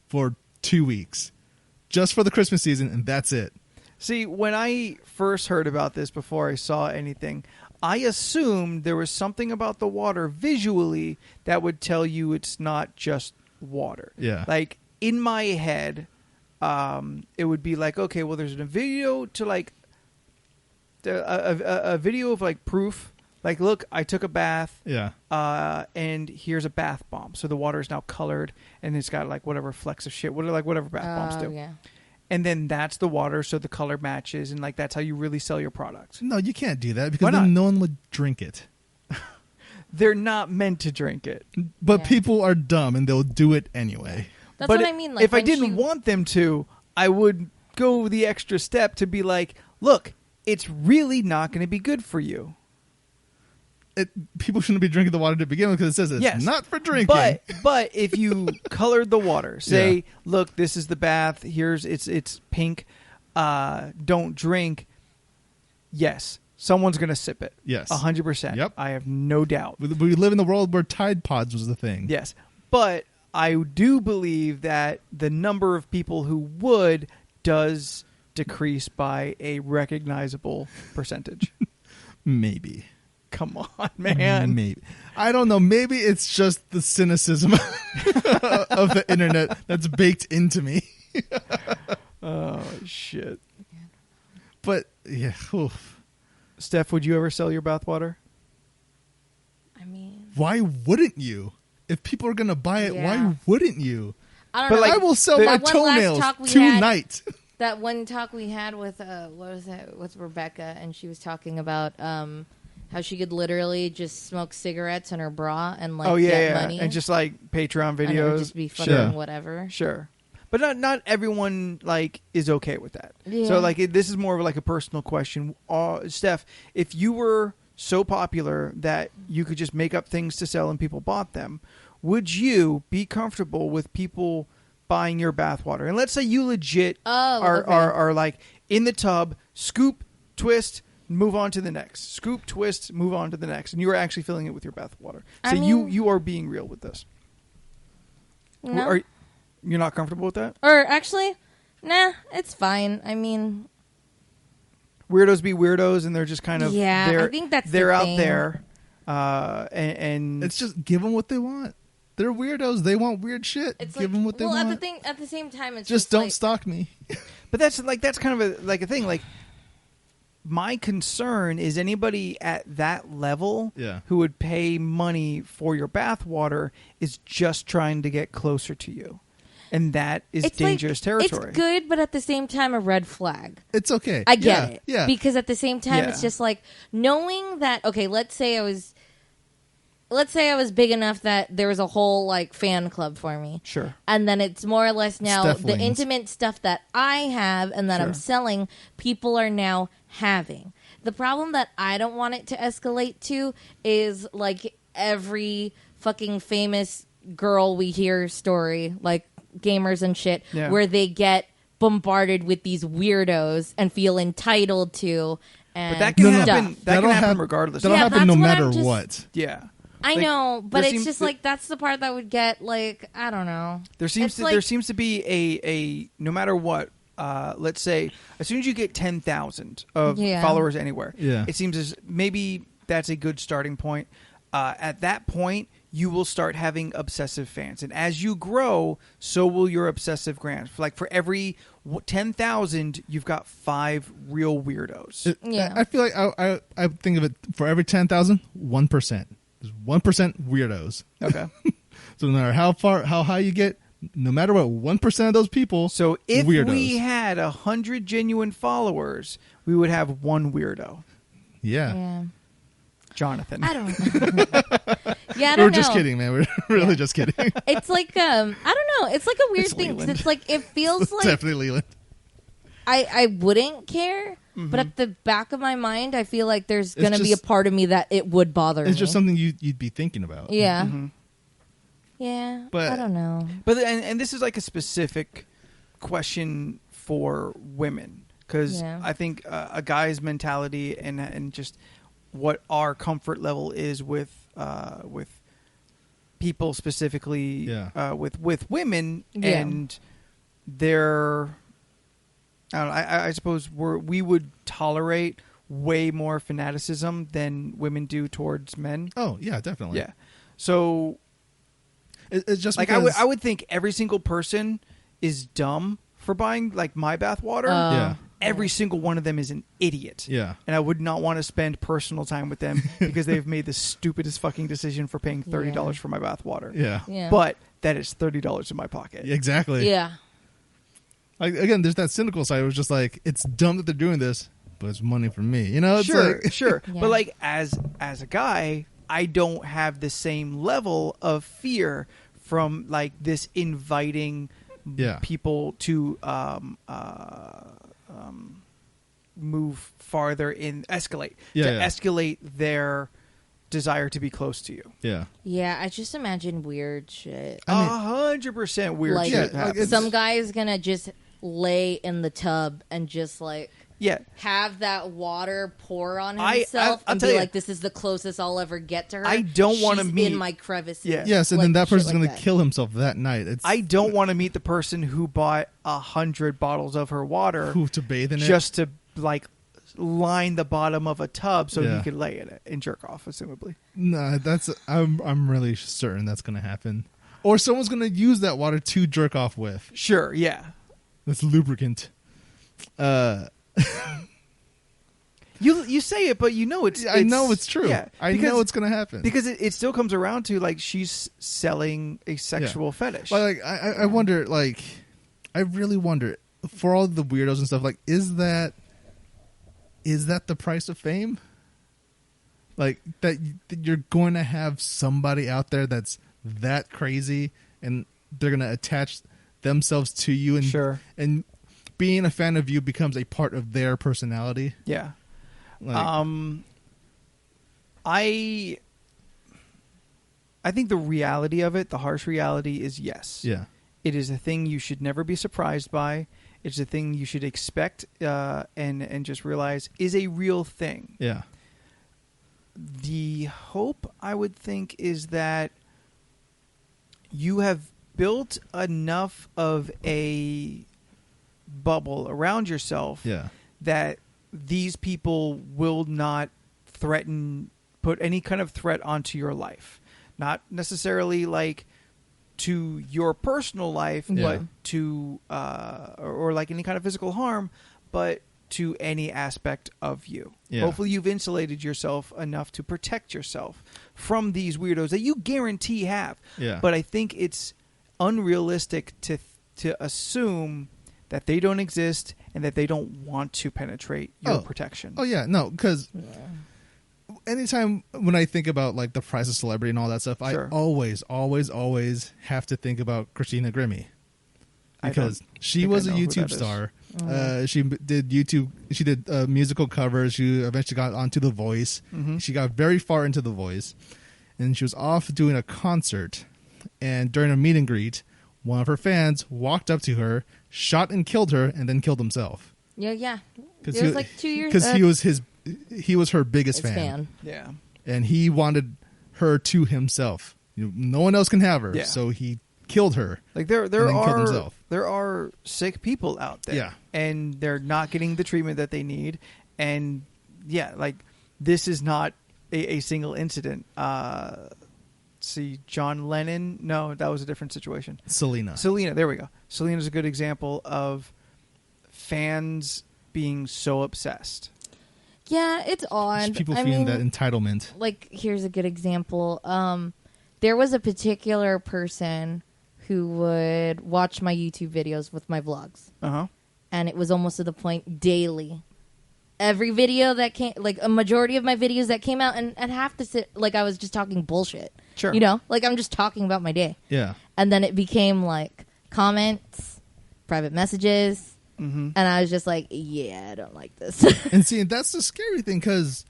for 2 weeks. Just for the Christmas season, and that's it. See, when I first heard about this before I saw anything, I assumed there was something about the water visually that would tell you it's not just water. Yeah. Like, in my head, it would be like, okay, well, there's a video to, like, a video of, like, proof. Like, look, I took a bath. Yeah. And here's a bath bomb. So the water is now colored, and it's got, like, whatever flecks of shit. Whatever bath bombs do. Yeah. And then that's the water, so the color matches, and like that's how you really sell your product. No, you can't do that because then no one would drink it. They're not meant to drink it. But people are dumb, and they'll do it anyway. That's but what I mean. Like, if I didn't want them to, I would go the extra step to be like, look, it's really not going to be good for you. People shouldn't be drinking the water to begin with because it says it's not for drinking. But if you colored the water, say, look, this is the bath. Here's it's pink. Don't drink. Yes, someone's gonna sip it. Yes, 100%. Yep, I have no doubt. We live in the world where Tide Pods was the thing. Yes, but I do believe that the number of people who would does decrease by a recognizable percentage. Maybe. Come on, man. Maybe. I don't know. Maybe it's just the cynicism of the internet that's baked into me. Oh, shit. But, yeah. Oof. Steph, would you ever sell your bathwater? I mean... Why wouldn't you? If people are going to buy it, why wouldn't you? I don't know. Like, I will sell my toenails tonight. That one talk we had with, what was it, with Rebecca, and she was talking about... how she could literally just smoke cigarettes in her bra and like get money and just like Patreon videos, and it would just be fucking whatever. Sure, but not everyone like is okay with that. Yeah. So like this is more of like a personal question. Steph, if you were so popular that you could just make up things to sell and people bought them, would you be comfortable with people buying your bathwater? And let's say you legit are like in the tub, scoop, twist. Move on to the next. Scoop, twist, move on to the next. And you are actually filling it with your bathwater. So you are being real with this. No. You're not comfortable with that? Or actually, nah, it's fine. I mean... Weirdos be weirdos, and they're just kind of... Yeah, I think that's they're the out thing. there. And it's just give them what they want. They're weirdos. They want weird shit. It's give them what they want. At the same time, it's just don't stalk me. But that's kind of a thing. Like, my concern is anybody at that level who would pay money for your bathwater is just trying to get closer to you. And that is dangerous territory. It's good, but at the same time, a red flag. It's okay. I get it. Yeah. Because at the same time, it's just like knowing that, okay, let's say I was big enough that there was a whole like fan club for me. Sure. And then it's more or less now the intimate stuff that I have and that I'm selling, people are now having. The problem that I don't want it to escalate to is like every fucking famous girl we hear story, like gamers and shit, where they get bombarded with these weirdos and feel entitled to. And but that can happen. That can happen regardless. That'll happen no matter what. Yeah. I know, but it's just like that's the part that would get like I don't know. There seems to be a no matter what. Let's say as soon as you get 10,000 of followers anywhere, it seems as maybe that's a good starting point. At that point, you will start having obsessive fans. And as you grow, so will your obsessive fans. Like for every 10,000, you've got 5 real weirdos. I feel like I think of it for every 10,000, 1%. There's 1% weirdos. Okay. So no matter how high you get, no matter what, 1% of those people. So if weirdos. we had 100 genuine followers, we would have 1 weirdo. Yeah. Jonathan. I don't know. Yeah, I don't know. We're just kidding, man. We're really just kidding. It's like I don't know. It's like a weird thing because it's like it feels like definitely Leland. I wouldn't care, but at the back of my mind, I feel like there's gonna be a part of me that it would bother me. It's just something you'd be thinking about. Yeah. Mm-hmm. Yeah, but I don't know. But and this is like a specific question for women because I think a guy's mentality and just what our comfort level is with people specifically with women and their I don't know, I suppose we would tolerate way more fanaticism than women do towards men. Oh yeah, definitely. Yeah, so. It's just like because... I would think every single person is dumb for buying like my bathwater. Every single one of them is an idiot. Yeah. And I would not want to spend personal time with them because they've made the stupidest fucking decision for paying $30 for my bathwater. Yeah. But that is $30 in my pocket. Exactly. Yeah. Like, again, there's that cynical side. It was just like, it's dumb that they're doing this, but it's money for me. You know? It's sure. like... But like as a guy, I don't have the same level of fear from like this inviting people to move farther escalate escalate their desire to be close to you. Yeah. I just imagine weird shit. 100% weird like, shit happens. Some guy is gonna just lay in the tub and just like have that water pour on himself and be like, this is the closest I'll ever get to her. I don't want to meet in my crevices. Yes, and like, then that person's like going to kill himself that night. I don't want to meet the person who bought 100 bottles of her water to bathe in it, just to like line the bottom of a tub so he could lay in it and jerk off, assumably. No, I'm really certain that's going to happen. Or someone's going to use that water to jerk off with. Sure, yeah. That's lubricant. You say it, but you know it's I know it's true. Yeah, I know it's going to happen because it still comes around to like she's selling a sexual fetish. Well, like I wonder, like I really wonder for all the weirdos and stuff. Like, is that the price of fame? Like that you're going to have somebody out there that's that crazy, and they're going to attach themselves to you, and and being a fan of you becomes a part of their personality. Yeah. Like, I think the reality of it, the harsh reality is yes. Yeah. It is a thing you should never be surprised by. It's a thing you should expect and just realize is a real thing. Yeah. The hope, I would think, is that you have built enough of a bubble around yourself that these people will not put any kind of threat onto your life. Not necessarily like to your personal life, but to or like any kind of physical harm, but to any aspect of you. Yeah. Hopefully you've insulated yourself enough to protect yourself from these weirdos that you guarantee have. Yeah. But I think it's unrealistic to assume that they don't exist and that they don't want to penetrate your protection. Oh yeah, no, because anytime when I think about like the price of celebrity and all that stuff, I always have to think about Christina Grimmie, because she was a YouTube star. She did YouTube. She did musical covers. She eventually got onto The Voice. Mm-hmm. She got very far into The Voice, and she was off doing a concert. And during a meet and greet, one of her fans walked up to her, shot and killed her, and then killed himself. Yeah. It was like 2 years. Because he was her biggest fan. Yeah. And he wanted her to himself. No one else can have her. Yeah. So he killed her. Like there are sick people out there. Yeah. And they're not getting the treatment that they need. And yeah, like this is not a single incident. see, John Lennon. No, that was a different situation. Selena. There we go. Selena's a good example of fans being so obsessed. Yeah, it's odd. Just people feeling that entitlement. Like, here's a good example. There was a particular person who would watch my YouTube videos with my vlogs. Uh-huh. And it was almost to the point daily. Every video that came, like a majority of my videos that came out, and half the like I was just talking bullshit. Sure. You know? Like I'm just talking about my day. Yeah. And then it became like comments, private messages. Mm-hmm. And I was just like, yeah, I don't like this. And see, that's the scary thing because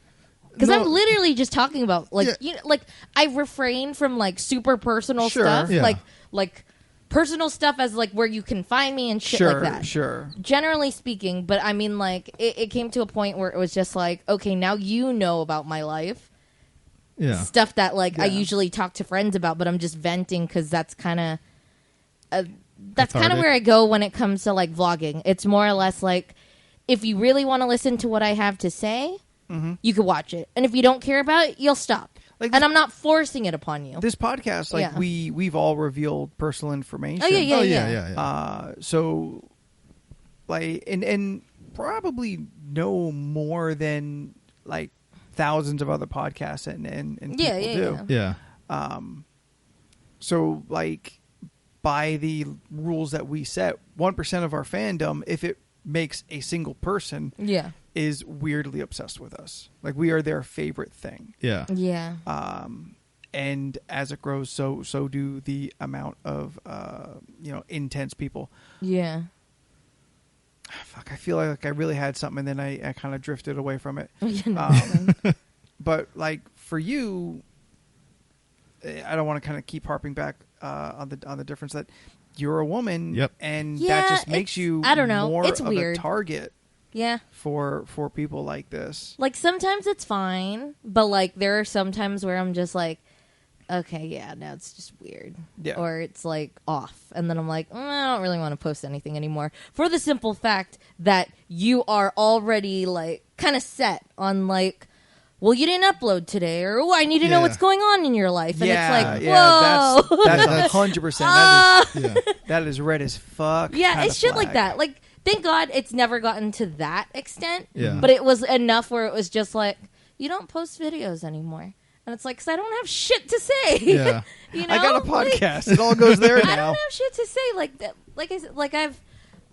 I'm literally just talking about like you know, like I refrain from like super personal stuff, like personal stuff as like where you can find me and shit like that. Sure. Generally speaking, but I mean like it came to a point where it was just like, okay, now you know about my life. Yeah. Stuff that like I usually talk to friends about, but I'm just venting because that's kind of where I go when it comes to like vlogging. It's more or less like if you really want to listen to what I have to say, you can watch it, and if you don't care about it, you'll stop. Like and I'm not forcing it upon you. This podcast, like we've all revealed personal information. Oh yeah. So, like, and probably no more than like thousands of other podcasts and people do. Yeah. So like by the rules that we set, 1% of our fandom, if it makes a single person, is weirdly obsessed with us. Like we are their favorite thing. Yeah. Yeah. And as it grows, so do the amount of intense people. Yeah. Fuck, I feel like I really had something, and then I kind of drifted away from it. But like for you, I don't want to kind of keep harping back on the difference that you're a woman, and that just makes you more it's of weird. a target. Yeah. For people like this. Like sometimes it's fine, but like there are some times where I'm just like, okay, yeah, no, it's just weird. Yeah. Or it's like off. And then I'm like, I don't really want to post anything anymore. For the simple fact that you are already like kind of set on like, well, you didn't upload today, or I need to know what's going on in your life. And it's like, whoa. That's 100%. That is red as fuck. Yeah, it's shit like that. Like, thank God it's never gotten to that extent. Yeah. But it was enough where it was just like, you don't post videos anymore. And it's like, because I don't have shit to say. Yeah. You know? I got a podcast. It all goes there now. I don't have shit to say. Like I said, like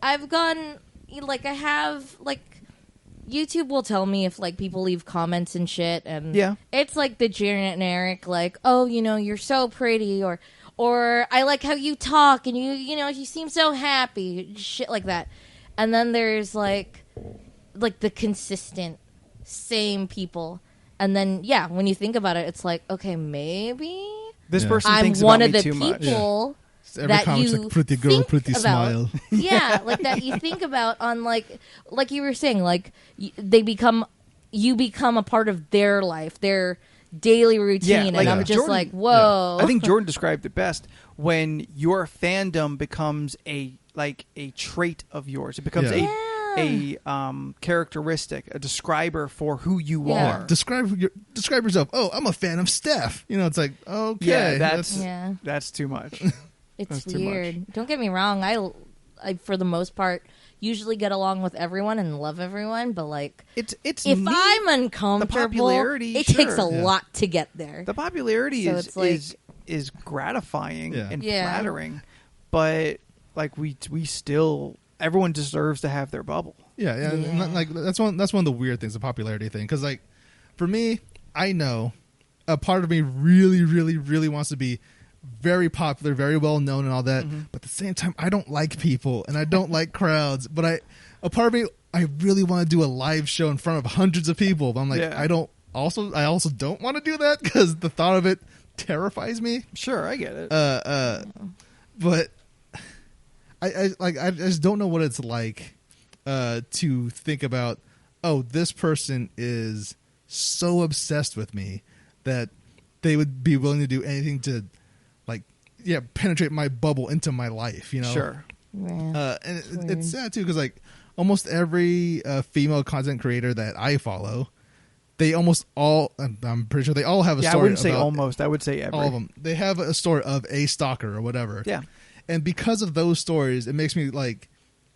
I've gone, like I have, like, YouTube will tell me if like people leave comments and shit, and it's like the generic like, oh, you're so pretty, or I like how you talk, and you seem so happy, shit like that. And then there's like the consistent same people, and then when you think about it, it's like, okay, maybe this person I'm thinks one about of me the too people. much. Every That comment's you like pretty girl, think pretty about. smile. Yeah, like that you think about on like you were saying, like you become a part of their life, their daily routine, and I'm just Jordan, like, whoa. I think Jordan described it best when your fandom becomes a trait of yours. It becomes a characteristic, a describer for who you are. Describe yourself. Oh, I'm a fan of Steph. It's like, okay, that's too much. It's weird. Don't get me wrong. I for the most part usually get along with everyone and love everyone, but like it's if neat. I'm uncomfortable, it takes a lot to get there. The popularity is gratifying and flattering, but like we still, everyone deserves to have their bubble. Yeah. Like that's one of the weird things, the popularity thing, because like for me, I know a part of me really, really, really wants to be very popular, very well known and all that, but at the same time I don't like people and I don't like crowds, but a part of me, I really want to do a live show in front of hundreds of people, but I'm like, I also don't want to do that because the thought of it terrifies me. Sure, I get it. But I just don't know what it's like to think about, oh, this person is so obsessed with me that they would be willing to do anything to penetrate my bubble into my life, Sure. Yeah. And it's sad too because like almost every female content creator that I follow, they almost all, I'm pretty sure they all have a story. I wouldn't say about, almost. I would say every. all of them. They have a story of a stalker or whatever. Yeah. And because of those stories, it makes me like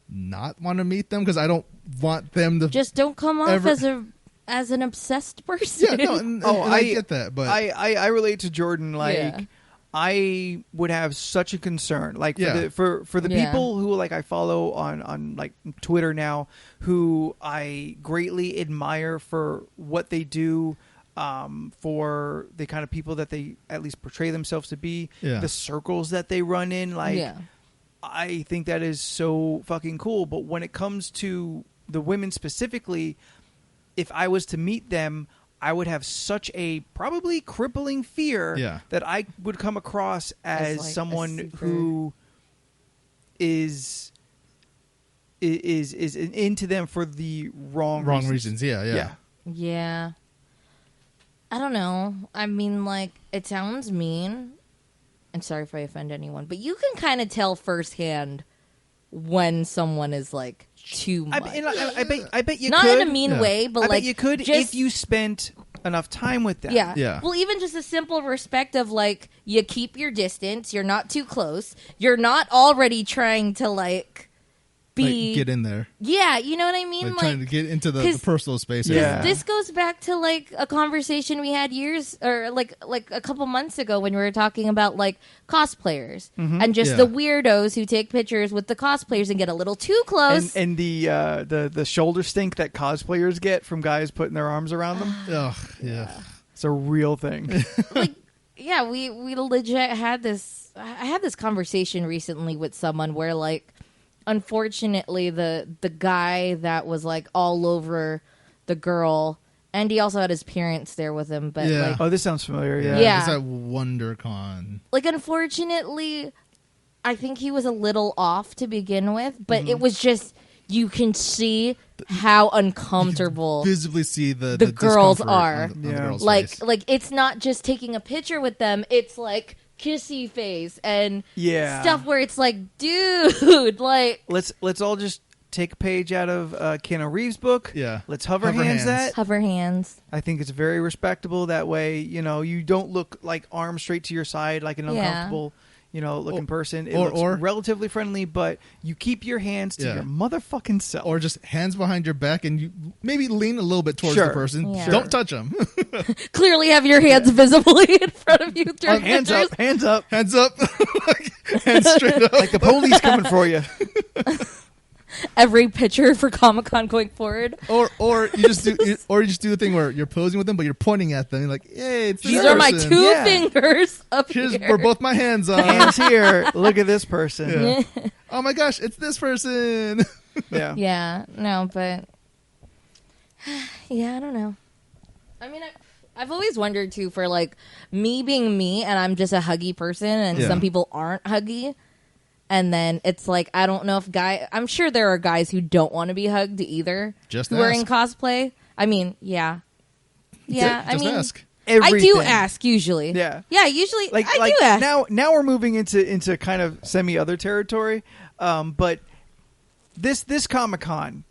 not want to meet them because I don't want them to just don't come off as an obsessed person. Yeah, no, and I get that, but I relate to Jordan. Like, Yeah. I would have such a concern, like for the Yeah. people who like I follow on like Twitter now, who I greatly admire for what they do, for the kind of people that they at least portray themselves to be, the circles that they run in. Like, I think that is so fucking cool. But when it comes to the women specifically, if I was to meet them, I would have such a probably crippling fear that I would come across as like someone who is into them for the wrong reasons. Yeah. I don't know. I mean, like, it sounds mean. I'm sorry if I offend anyone, but you can kind of tell firsthand when someone is like too much. I bet you not could. in a mean way, but I like bet you could just, if you spent enough time with them. Yeah. Well, even just a simple respect of like you keep your distance, you're not too close, you're not already trying to like get in there. Yeah, you know what I mean? Like trying to get into the personal space. Yeah. This goes back to like a conversation we had years or like a couple months ago when we were talking about like cosplayers and just the weirdos who take pictures with the cosplayers and get a little too close. And the shoulder stink that cosplayers get from guys putting their arms around them. Oh, yeah. It's a real thing. Like, yeah, we legit had this. I had this conversation recently with someone where like, unfortunately, the guy that was like all over the girl, and he also had his parents there with him. But like, oh, this sounds familiar. Yeah. It's at WonderCon. Like, unfortunately, I think he was a little off to begin with, but it was just you can see how uncomfortable you visibly see the girls are. On the girl's face. Like it's not just taking a picture with them; it's like kissy face and stuff where it's like, dude, like let's all just take a page out of Keanu Reeves' book. Yeah, let's hover hands that. Hover hands. I think it's very respectable that way. You know, you don't look like arms straight to your side like an uncomfortable, looking person. It looks relatively friendly, but you keep your hands to your motherfucking self. Or just hands behind your back and you maybe lean a little bit towards the person. Yeah. Don't touch them. Clearly have your hands visibly in front of you. Hands up. Hands up. Hands up. Hands straight up. Like the police coming for you. Every picture for Comic-Con going forward. Or you just do the thing where you're posing with them, but you're pointing at them. You're like, hey, it's these this are person. my two fingers up Here's here. where both my hands are. Hands here. Look at this person. Yeah. Oh my gosh, it's this person. Yeah. No, but yeah, I don't know. I mean, I've always wondered too, for like me being me, and I'm just a huggy person, and some people aren't huggy. And then it's like, I don't know if I'm sure there are guys who don't want to be hugged either. Just who ask. are in cosplay. I mean, yeah. Just ask. Everything. I do ask usually. Yeah. Yeah, usually I like do ask. Now we're moving into kind of semi-other territory. But this Comic-Con,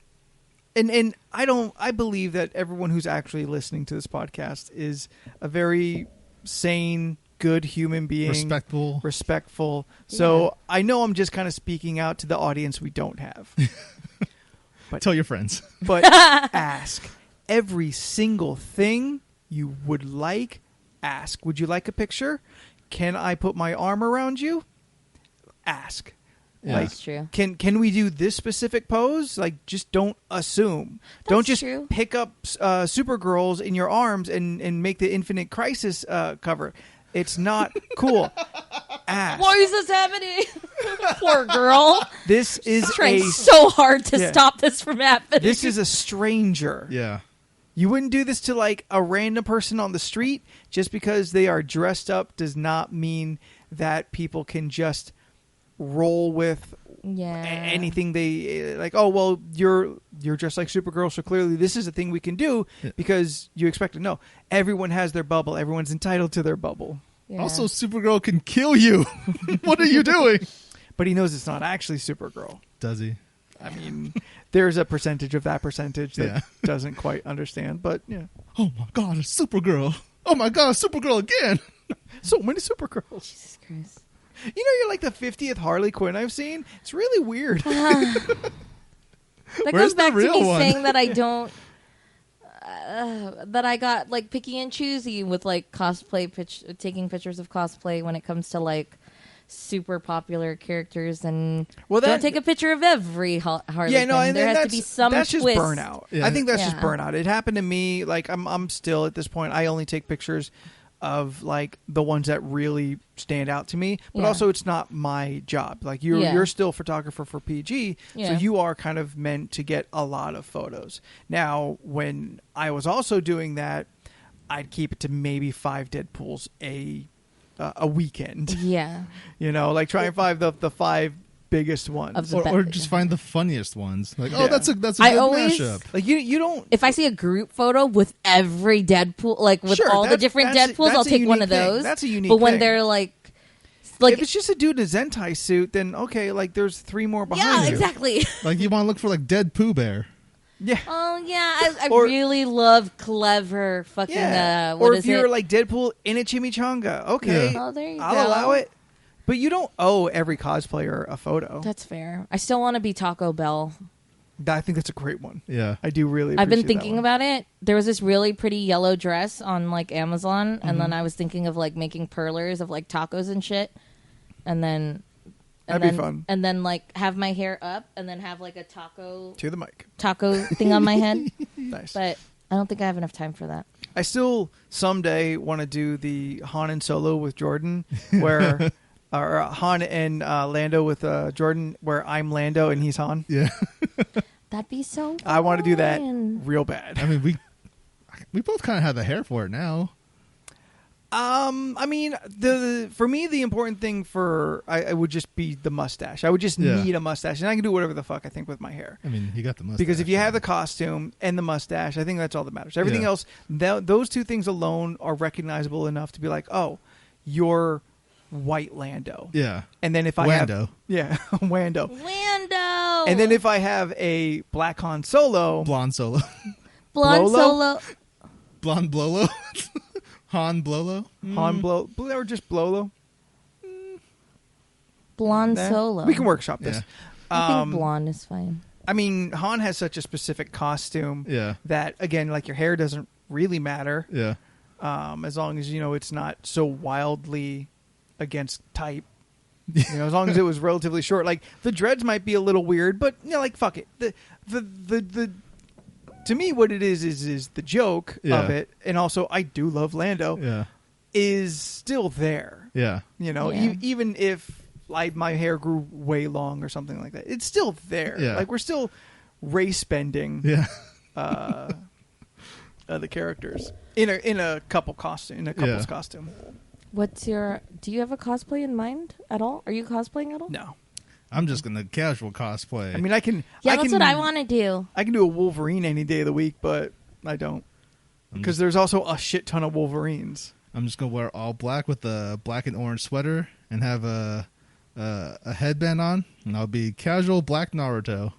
and I believe that everyone who's actually listening to this podcast is a very sane, good human being, respectful. So I know I'm just kind of speaking out to the audience we don't have. But tell your friends. But ask every single thing you would like. Ask. Would you like a picture? Can I put my arm around you? Ask. Yeah. That's true. Can we do this specific pose? Like, just don't assume. Don't just pick up Supergirls in your arms and make the Infinite Crisis cover. It's not cool. Ask. Why is this happening? Poor girl. This is trying so hard to stop this from happening. This is a stranger. Yeah. You wouldn't do this to like a random person on the street. Just because they are dressed up does not mean that people can just roll with anything they like. Oh, well, you're dressed like Supergirl, so clearly this is a thing we can do because you expect it. No, everyone has their bubble. Everyone's entitled to their bubble. Yeah. Also, Supergirl can kill you. What are you doing? But he knows it's not actually Supergirl. Does he? I mean, there's a percentage of that percentage that doesn't quite understand. But yeah. oh my God, it's Supergirl. Oh my God, Supergirl again. So many Supergirls. Jesus Christ. You know, you're like the 50th Harley Quinn I've seen. It's really weird. That Where's goes back the real to me one? saying that I don't. That I got like picky and choosy with like taking pictures of cosplay when it comes to like super popular characters, and don't take a picture of every Harley Quinn. And there has to be some that's just twist. burnout. Yeah. I think that's just burnout. It happened to me. Like I'm still at this point. I only take pictures of like the ones that really stand out to me, but also it's not my job. Like you're still a photographer for PG, so you are kind of meant to get a lot of photos. Now, when I was also doing that, I'd keep it to maybe 5 Deadpools a weekend. Yeah. You know, like try and find the 5 biggest ones, or just find the funniest ones. Like, that's a good mashup. Like you don't. If I see a group photo with every Deadpool, like with all the different Deadpools, I'll take one of those. That's a unique. But when thing. they're like if it's just a dude in a Zentai suit, then okay, like there's 3 more behind you. Yeah, exactly. Like you want to look for like Dead Pooh Bear. Yeah. Oh yeah, I really love clever fucking. Or if you're like Deadpool in a chimichanga, okay, Oh, there you I'll go. allow it. But you don't owe every cosplayer a photo. That's fair. I still want to be Taco Bell. I think that's a great one. Yeah, I do really. I've been appreciate thinking that one. about it. There was this really pretty yellow dress on like Amazon, and then I was thinking of like making perlers of like tacos and shit, and then. That'd be fun. And then like have my hair up, and then have like a taco To the mic. thing on my head. Nice. But I don't think I have enough time for that. I still someday want to do the Han and Solo with Jordan, where or Han and Lando with Jordan, where I'm Lando and he's Han. yeah. That'd be so fun. I want to do that real bad. I mean, we both kind of have the hair for it now. I mean, for me, the important thing I would just be the mustache. I would just need a mustache, and I can do whatever the fuck I think with my hair. I mean, you got the mustache. Because if you have the costume and the mustache, I think that's all that matters. Everything else, those 2 things alone are recognizable enough to be like, oh, you're white Lando. Yeah. And then if I Wando. have... Yeah, Wando. Lando! And then if I have a black Han Solo... Blonde Solo. Blonde Blolo? Solo. Blonde Blolo. Han Blolo. Han Blow... Or just Blolo. Blonde Solo. We can workshop this. Yeah. I think blonde is fine. I mean, Han has such a specific costume that, again, like your hair doesn't really matter. Yeah. As long as, it's not so wildly against type. As long as it was relatively short. Like, the dreads might be a little weird, but, like, fuck it. The to me, what it is the joke of it, and also I do love Lando, is still there. Yeah. Even if my hair grew way long or something like that, it's still there. Yeah. Like, we're still race bending the characters in a couple's costume. Do you have a cosplay in mind at all? Are you cosplaying at all? No. I'm just going to casual cosplay. I mean, I can... that's what I want to do. I can do a Wolverine any day of the week, but I don't. Because there's also a shit ton of Wolverines. I'm just going to wear all black with a black and orange sweater and have a headband on, and I'll be casual black Naruto.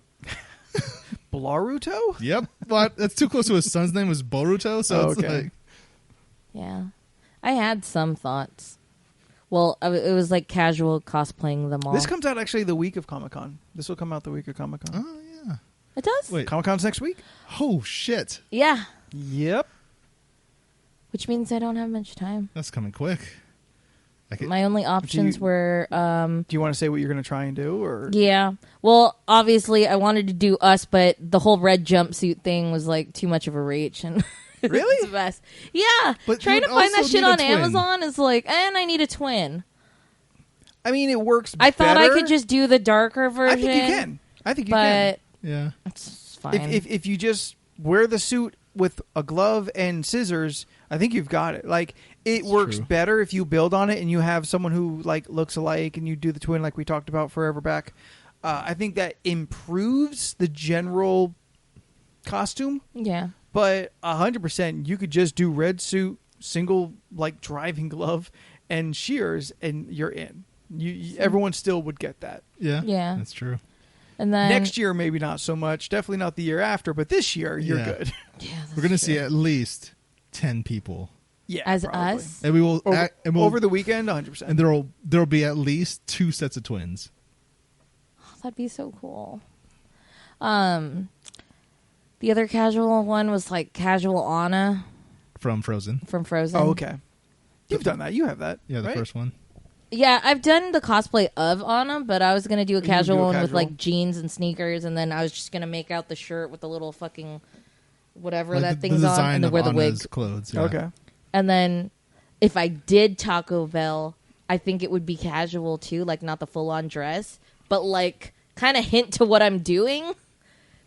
Blaruto? Yep. But that's too close to his son's name was Boruto, so it's like... Yeah. I had some thoughts. Well, it was like casual cosplaying them all. This comes out actually the week of Comic-Con. This will come out the week of Comic-Con. Oh, yeah. It does? Wait. Comic-Con's next week? Oh, shit. Yeah. Yep. Which means I don't have much time. That's coming quick. My only options were... do you want to say what you're going to try and do? Or Yeah. Well, obviously, I wanted to do Us, but the whole red jumpsuit thing was like too much of a reach. And really? It's the best. Yeah. But trying to you find that also shit need a on twin. Amazon is like, and I need a twin. I mean, it works I thought better. I could just do the darker version. I think you can. Yeah. It's fine. If you just wear the suit with a glove and scissors, I think you've got it. Like, it works better if you build on it and you have someone who like looks alike and you do the twin like we talked about forever back. I think that improves the general costume. Yeah. But 100%, you could just do red suit, single like driving glove, and shears, and you're in. Everyone still would get that. Yeah. Yeah. That's true. And then Next year, maybe not so much. Definitely not the year after. But this year, you're good. Yeah, We're going to see at least 10 people. Yeah, As probably. us? And we will over the weekend, 100%. And there'll be at least 2 sets of twins. Oh, that'd be so cool. The other casual one was like Casual Anna From Frozen. Oh, okay. You've done that. You have that. Yeah, the right? first one. Yeah, I've done the cosplay of Anna, but I was going to do a casual one with like jeans and sneakers, and then I was just going to make out the shirt with the little fucking whatever that thing's on, and then wear the wig. Clothes, yeah. Okay. And then if I did Taco Bell, I think it would be casual too, like not the full-on dress, but like kind of hint to what I'm doing.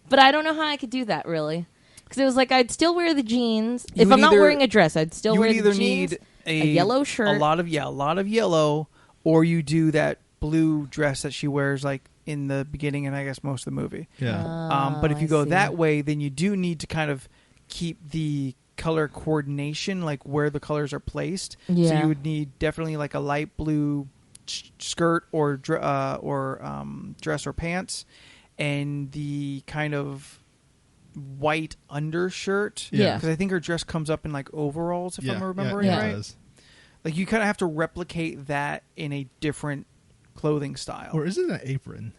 But I don't know how I could do that really. Because it was like I'd still wear the jeans. If I'm not wearing a dress, I'd still wear the jeans. You would either need a yellow shirt. A lot of yellow, or you do that blue dress that she wears like in the beginning and I guess most of the movie. Yeah. But if you go that way, then you do need to kind of keep the color coordination, like where the colors are placed. Yeah. So you would need definitely like a light blue skirt or dress or pants, and the kind of white undershirt. Yeah. Because I think her dress comes up in like overalls, if I'm remembering yeah, right. It does. Like you kind of have to replicate that in a different clothing style. Or is it an apron?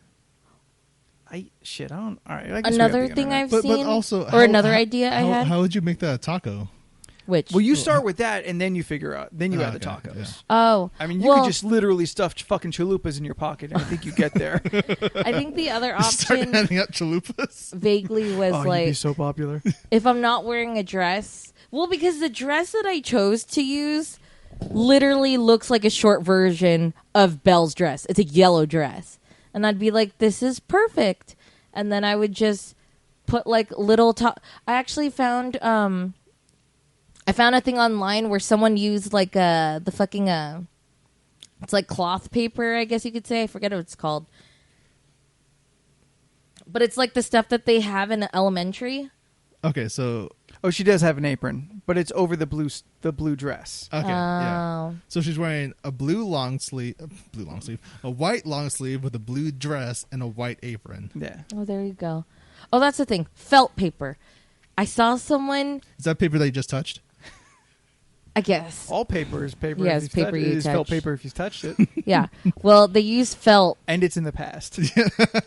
I don't. All right. I guess Another thing I've seen, but also, another idea I had. How would you make that a taco? Which? Well, you start with that, and then you figure out. Then you add the tacos. Yeah. Oh, I mean, you could just literally stuff fucking chalupas in your pocket, and I think you get there. I think the other Start option handing out chalupas. vaguely was you'd be like so popular. if I'm not wearing a dress. Well, because the dress that I chose to use literally looks like a short version of Belle's dress. It's a yellow dress, and I'd be like, "This is perfect." And then I would just put like little top. I actually found I found a thing online where someone used like the fucking it's like cloth paper, I guess you could say. I forget what it's called. But it's like the stuff that they have in elementary. Okay, so she does have an apron, but it's over the blue dress. okay, yeah. So she's wearing a blue long sleeve, a white long sleeve with a blue dress and a white apron. Yeah. Oh, there you go. Oh, that's the thing. Felt paper. I saw someone. Is that paper that you just touched? I guess. All paper is paper. Yeah, it's paper you It is felt touch. paper if you touched it. Yeah. Well, they use felt. And it's in the past.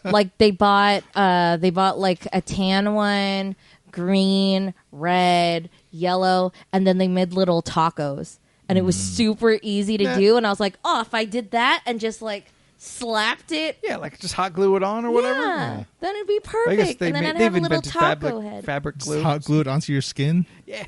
Like they bought like a tan one, green, red, yellow, and then they made little tacos. And it was super easy to do. And I was like, oh, if I did that and just like slapped it. Yeah, like just hot glue it on or whatever. Yeah, then it'd be perfect. I guess and then I'd have a little taco head. fabric glue. Just hot glue it onto your skin. Yeah.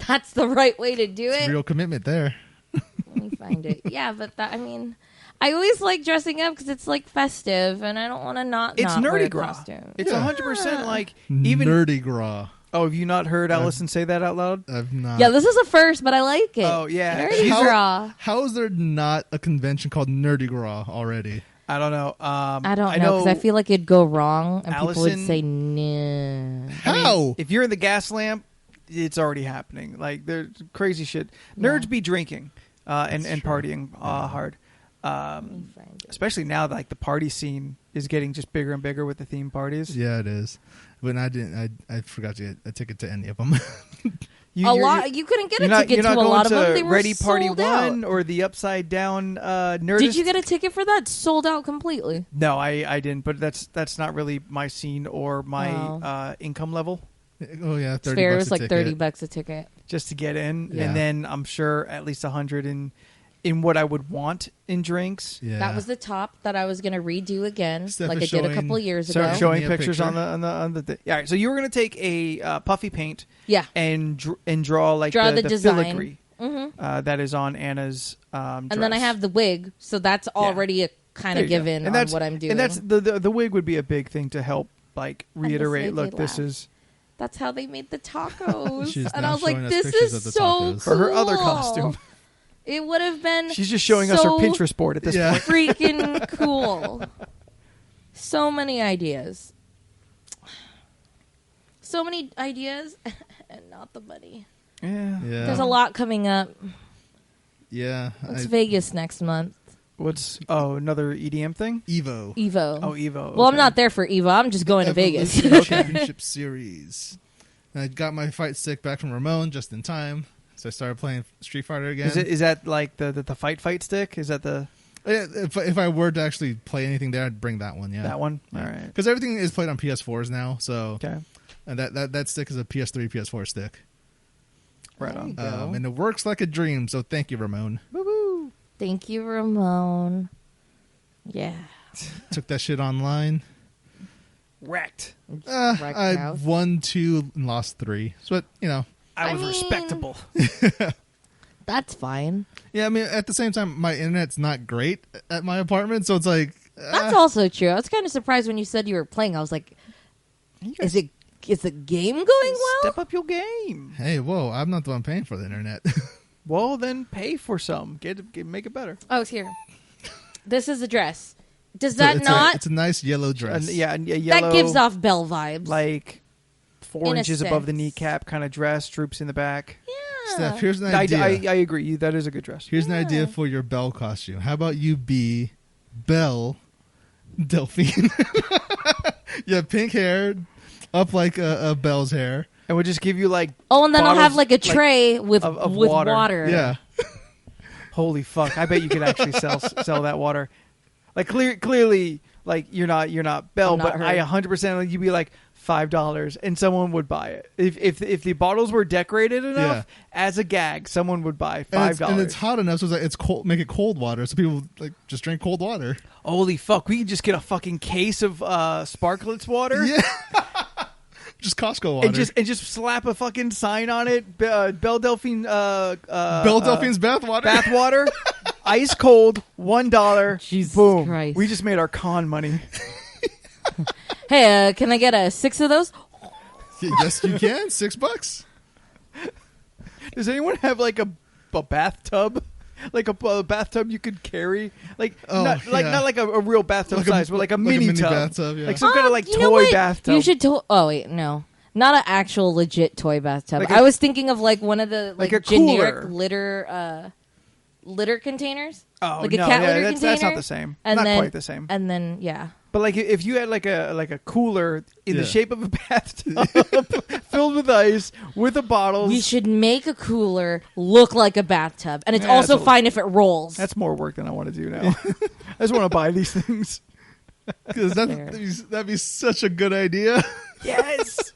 That's the right way to do it. Real commitment there. Let me find it. Yeah, but I mean, I always like dressing up because it's like festive, and I don't want to not It's wear nerdy a gras. costume. It's 100% like even nerdy gras. Oh, have you not heard Allison say that out loud? I've not. Yeah, this is a first, but I like it. Oh, yeah. Nerdy gras. How is there not a convention called Nerdy Gras already? I don't know. I don't know because I feel like it'd go wrong, and people would Allison- say no. How? If you're in the gas lamp, it's already happening. Like there's crazy shit. Nerds be drinking and partying hard. Especially now, that, like the party scene is getting just bigger and bigger with the theme parties. Yeah, it is. But I forgot to get a ticket to any of them. You couldn't get a ticket to a lot of them. They were Ready Party sold out. 1 or the Upside Down Nerdist. Did you get a ticket for that? Sold out completely. No, I didn't. But that's not really my scene or my income level. Oh yeah, $30 Fair. It was like ticket. $30 a ticket Just to get in, Yeah. and then I'm sure at least 100 in what I would want in drinks. Yeah. That was the top that I was going to redo again, Steph like I is did a showing- couple years So ago. showing Me a pictures picture. on the yeah. All right, so you were going to take a puffy paint, Yeah. and draw like Draw the design. filigree that is on Anna's dress. And then I have the wig, so that's already a kind There of you go. given And on what I'm doing. And that's the wig would be a big thing to help like just reiterate. make Look, me this laugh. is That's how they made the tacos. She's And now I was like, showing us this pictures is of the so tacos. cool. for her other costume. It would have been She's just showing us her so Pinterest board at this Yeah. point. freaking cool. So many ideas. So many ideas and not the money. Yeah. Yeah. There's a lot coming up. Yeah. It's Vegas next month. What's another EDM thing? Evo. Evo. Oh, Evo. Well, I'm okay. not there for Evo. I'm just going to Vegas. Evolution Championship Series. And I got my fight stick back from Ramon just in time. So I started playing Street Fighter again. Is that like the fight stick? Is that the... If I were to actually play anything there, I'd bring that one. Yeah, that one. Yeah. All right. Because everything is played on PS4s now. So okay, and that stick is a PS3, PS4 stick. Right on. And it works like a dream. So thank you, Ramon. Woo-hoo. Thank you, Ramon. Yeah. Took that shit online. Wrecked. I won 2 and lost 3. So I was respectable. That's fine. Yeah, I mean, at the same time, my internet's not great at my apartment, so it's like... That's also true. I was kind of surprised when you said you were playing. I was like, is the game going well? Step up your game. Hey, whoa, I'm not the one paying for the internet. Well, then pay for some. Make it better. Oh, it's here. This is a dress. Does that not... It's a nice yellow dress. A yellow... That gives off Belle vibes. Like 4 inches above the kneecap kind of dress, troops in the back. Yeah. Steph, here's an idea. I agree. That is a good dress. Here's an idea for your Belle costume. How about you be Belle Delphine? You have pink hair, up like a Belle's hair. And we'll just give you like... Oh, and then I'll have like a tray of with water. water. Yeah. Holy fuck. I bet you could actually sell that water. Like clearly, like you're not Belle, but I 100% you'd be like $5 and someone would buy it. If the bottles were decorated enough as a gag, someone would buy $5. And it's hot enough, so it's cold. Make it cold water, so people like just drink cold water. Holy fuck! We could just get a fucking case of Sparklets water. Yeah. Just Costco water. And just slap a fucking sign on it. Belle Delphine. Belle Delphine's bathwater. Bathwater. Ice cold. $1. Jesus Boom. Christ. We just made our con money. Hey, can I get 6 of those? Yes, you can. $6. Does anyone have like a bathtub? Like a bathtub you could carry? Like not like a real bathtub like size, but like a mini tub. Bathtub, yeah. Like some kind of like you know toy what? bathtub. You should oh wait, no. Not an actual legit toy bathtub. Like I was thinking of like one of the like a generic cooler. litter containers. Oh, like a no, cat yeah, litter that's container. not the same. And Not then, quite the same. And then yeah. But like if you had like a cooler in the shape of a bathtub filled with ice with a bottle. We should make a cooler look like a bathtub. And it's also fine if it rolls. That's more work than I want to do now. I just want to buy these things. Because that'd be such a good idea. Yes.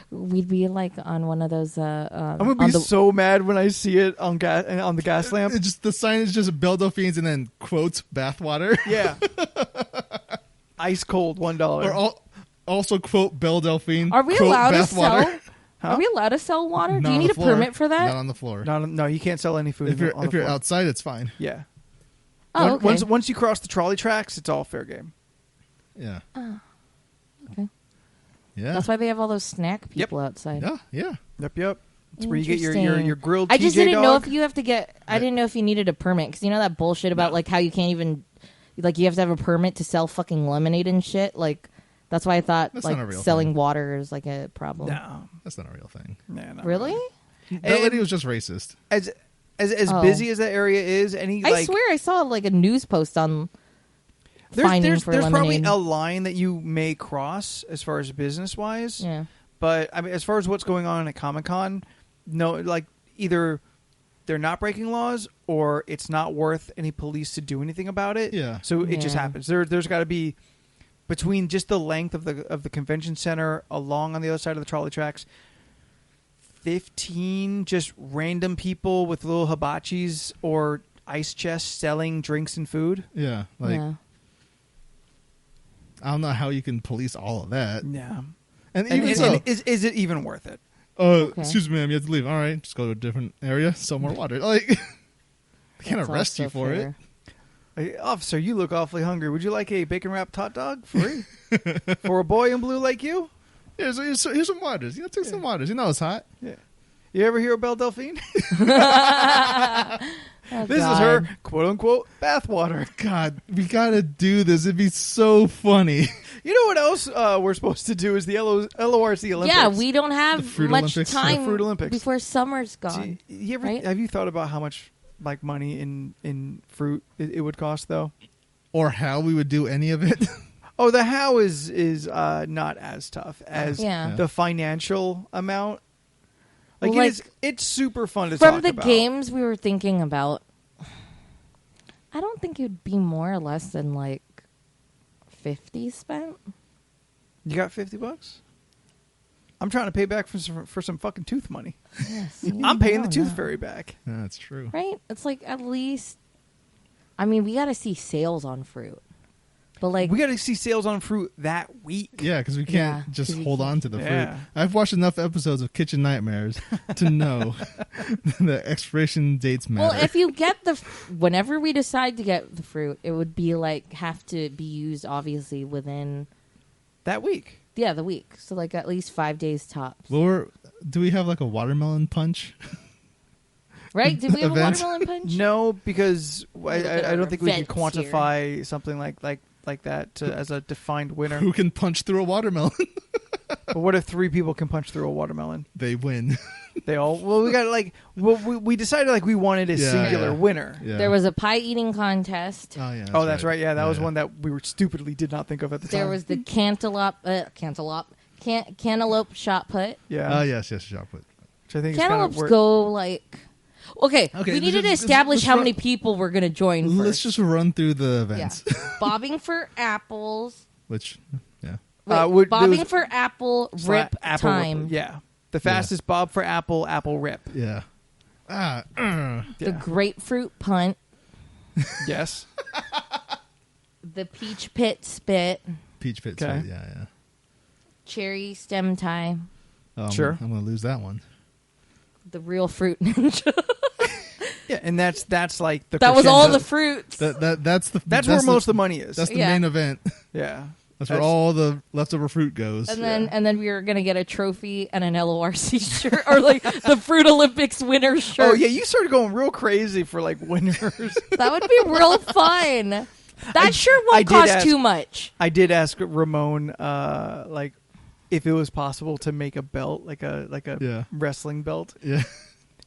We'd be like on one of those. I'm gonna be so mad when I see it on the gas lamp. The sign is just Belle Delphine's and then quotes bathwater. Yeah. Ice cold $1. Or also quote Belle Delphine. Are we quote allowed to bathwater. sell? Huh? Are we allowed to sell water? Not Do you need a permit for that? Not on the floor. No, you can't sell any food. If you're floor. outside, it's fine. Yeah. Oh, okay. Once you cross the trolley tracks, it's all fair game. Yeah. Oh. Okay. Yeah. That's why they have all those snack people outside. Yeah. Yep. It's where you get your grilled. I just TJ didn't dog. know if you have to get. I didn't know if you needed a permit because you know that bullshit about like how you can't even like you have to have a permit to sell fucking lemonade and shit. Like that's why I thought That's like not a real selling thing. water is like a problem. No, that's not a real thing. Nah, not really? That lady was just racist. As busy as that area is, I swear I saw like a news post on. There's lemonade. probably a line that you may cross as far as business wise. Yeah. But I mean, as far as what's going on at Comic-Con, no, like either they're not breaking laws or it's not worth any police to do anything about it. Yeah. So it just happens. There's got to be between just the length of the convention center along on the other side of the trolley tracks, 15 just random people with little hibachis or ice chests selling drinks and food. Yeah. I don't know how you can police all of that. Yeah. And is it even worth it? Excuse me, ma'am, you have to leave. All right, just go to a different area, sell more water. Like, they can't arrest you for it. Hey, officer, you look awfully hungry. Would you like a bacon wrapped hot dog free for a boy in blue like you? Yeah, here's some waters. Take some waters. You know it's hot. Yeah. You ever hear of Belle Delphine? This God. is her quote unquote bathwater. God, we gotta do this. It'd be so funny. You know what else we're supposed to do is the LoRC Olympics. Yeah, we don't have Fruit much Olympics. time The Fruit Olympics. before summer's gone. Have you thought about how much like money in fruit it would cost though? Or how we would do any of it. Oh, the how is not as tough as the financial amount. Like, it's super fun to talk about. From the games we were thinking about, I don't think it'd be more or less than like 50 spent. You got $50? I'm trying to pay back for some fucking tooth money. Yes, I'm paying the tooth fairy back. Yeah, that's true. Right? It's like at least. I mean, we got to see sales on fruit, but like we got to see sales on fruit that week. Yeah, because we can't just hold on to the fruit. Yeah. I've watched enough episodes of Kitchen Nightmares to know the expiration dates matter. Well, if you get whenever we decide to get the fruit, it would be like have to be used obviously within that week. Yeah, the week. So like at least 5 days tops. Well, do we have like a watermelon punch? Right? Did we have Event? a watermelon punch? No, because I don't think we can Events quantify something like that as a defined winner. Who can punch through a watermelon? But what if 3 people can punch through a watermelon? They win. They all. Well, we got we decided like we wanted a singular winner. Yeah. There was a pie eating contest. Oh yeah. That's right. Yeah, that was one that we stupidly did not think of at the time. There was the cantaloupe shot put. Yeah. Yes, shot put. Which I think Cantaloupes is kind of go like. Okay, we needed to establish how run, many people were going to join first. Let's just run through the events. Yeah. Bobbing for apples. Which, yeah. Wait, bobbing for apple rip apple time. Rip. Yeah. The fastest bob for apple rip. Yeah. The grapefruit punt. Yes. The peach pit spit. Peach pit spit, yeah. Cherry stem tie. Sure. I'm going to lose that one. The real fruit ninja. Yeah, and that's like the. That was all the fruits. That's where most of the money is. That's the main event. Yeah. That's where all the leftover fruit goes. And then we were gonna get a trophy and an LoRC shirt, or like the Fruit Olympics winner shirt. Oh yeah, you started going real crazy for like winners. That would be real fun. That sure won't cost too much. I did ask Ramon, like, if it was possible to make a belt, like a wrestling belt. Yeah.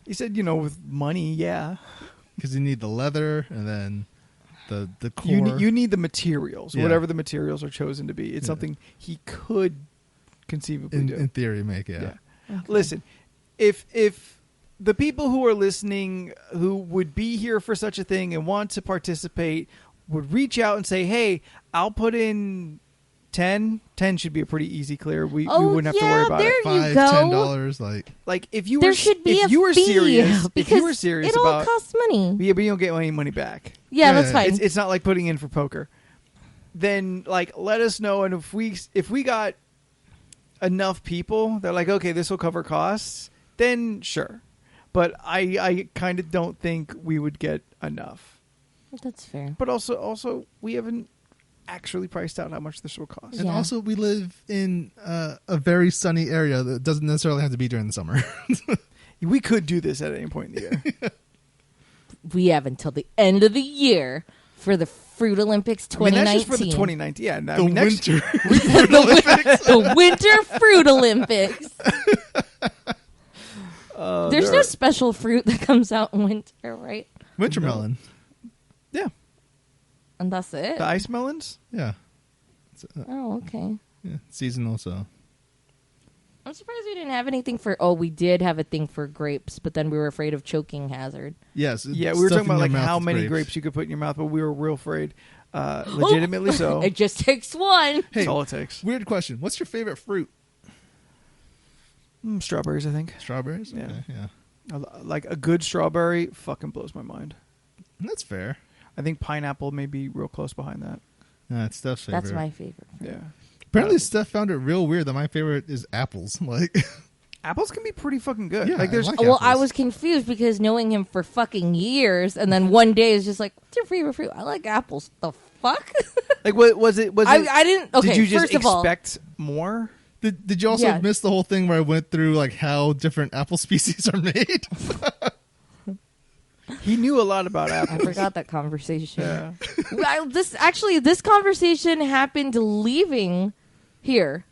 He said, with money, yeah. Because you need the leather and then the core. You need the materials, whatever the materials are chosen to be. It's something he could conceivably do. In theory, make, Okay. Listen, if the people who are listening who would be here for such a thing and want to participate would reach out and say, hey, I'll put in 10 should be a pretty easy clear. We wouldn't have to worry about it. $5, $10, like if you were serious, if you were serious it all costs money. Yeah, but you don't get any money back. Yeah, that's fine. It's not like putting in for poker. Then like let us know, and if we got enough people that are like, okay, this will cover costs, then sure. But I kind of don't think we would get enough. That's fair. But also we haven't actually priced out how much this will cost. And also we live in a very sunny area that doesn't necessarily have to be during the summer. We could do this at any point in the year. We have until the end of the year for the Fruit Olympics 2019. That's just for the 2019. Yeah, winter Fruit Olympics. The Winter Fruit Olympics. There's no special fruit that comes out in winter, right? Winter melon. Yeah. And that's it? The ice melons? Yeah. Oh, okay. Yeah, seasonal, so. I'm surprised we didn't have anything for... Oh, we did have a thing for grapes, but then we were afraid of choking hazard. Yes. Yeah, we were talking about like how many grapes you could put in your mouth, but we were real afraid. Legitimately so. It just takes one. Hey, that's all it takes. Weird question. What's your favorite fruit? Strawberries, I think. Strawberries? Yeah. Okay, yeah. Like a good strawberry fucking blows my mind. That's fair. I think pineapple may be real close behind that. It's Steph's favorite. That's my favorite fruit. Yeah. Apparently Steph found it real weird that my favorite is apples. Like apples can be pretty fucking good. Yeah, like there's I was confused because knowing him for fucking years, and then one day is just like, what's your favorite fruit? I like apples. The fuck? Like what was it? I didn't. Okay, did you just first of all, expect more? Did you also miss the whole thing where I went through like how different apple species are made? He knew a lot about apples. I forgot that conversation. Yeah. This conversation happened leaving here.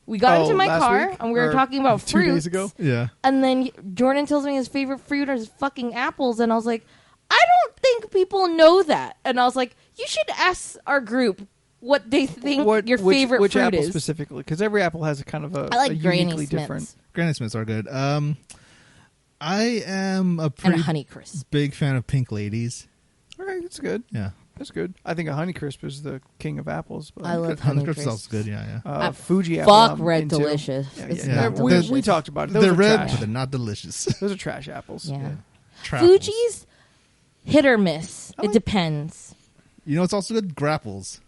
We got into my car and we were talking about fruits. 2 days ago? Yeah. And then Jordan tells me his favorite fruit is fucking apples. And I was like, I don't think people know that. And I was like, you should ask our group what they think your favorite which fruit apple is. Specifically, because every apple has a kind of I like a Granny uniquely Smiths. different. Granny Smiths are good. I am a and pretty a Honeycrisp. big fan of Pink Ladies. All right, that's good. Yeah. That's good. I think a Honeycrisp is the king of apples. But I love Honeycrisp is Honeycrisp. also good. Yeah. Fuji apple. Fuck I'm Red into. Delicious. Yeah, It's yeah. not Yeah. We delicious. talked about it. Those They're are red, trash. but they're not delicious. Those are trash apples. Yeah. Trapples. Fuji's hit or miss. I It like- depends. You know, it's also good. Grapples.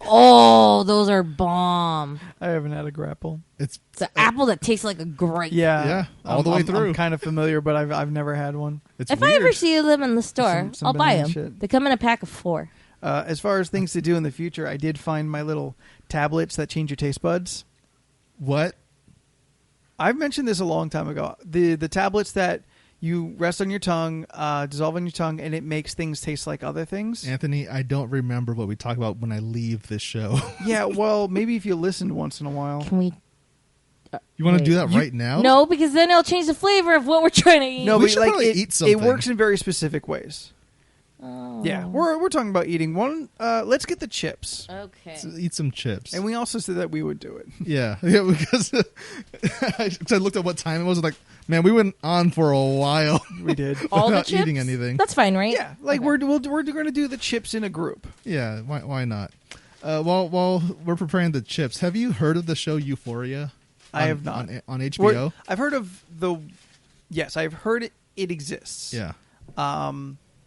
Oh, those are bomb. I haven't had a grapple. It's It's an apple that tastes like a grape. Yeah, all the way through. I'm kind of familiar, but I've never had one. It's If weird. I ever see them in the store, Some I'll buy banana them. shit. They come in a pack of 4. As far as things to do in the future, I did find my little tablets that change your taste buds. What? I've mentioned this a long time ago. The tablets that you rest on your tongue, dissolve on your tongue, and it makes things taste like other things. Anthony, I don't remember what we talk about when I leave this show. Yeah, well, maybe if you listened once in a while. Can we? You want to Wait. do that right now? No, because then it'll change the flavor of what we're trying to eat. No, We but should like probably it, eat it something. works in very specific ways. Oh. Yeah, we're talking about eating one. Let's get the chips, Okay. So eat some chips. and we also said that we would do it. Yeah, because I looked at what time it was. Like, man, we went on for a while We did. All the without chips? eating anything. That's fine, right? Yeah, like Okay. we're going to do the chips in a group. Yeah, why not? While we're preparing the chips, have you heard of the show Euphoria? I have not. On HBO. I've heard of the. Yes, I've heard it exists. Yeah.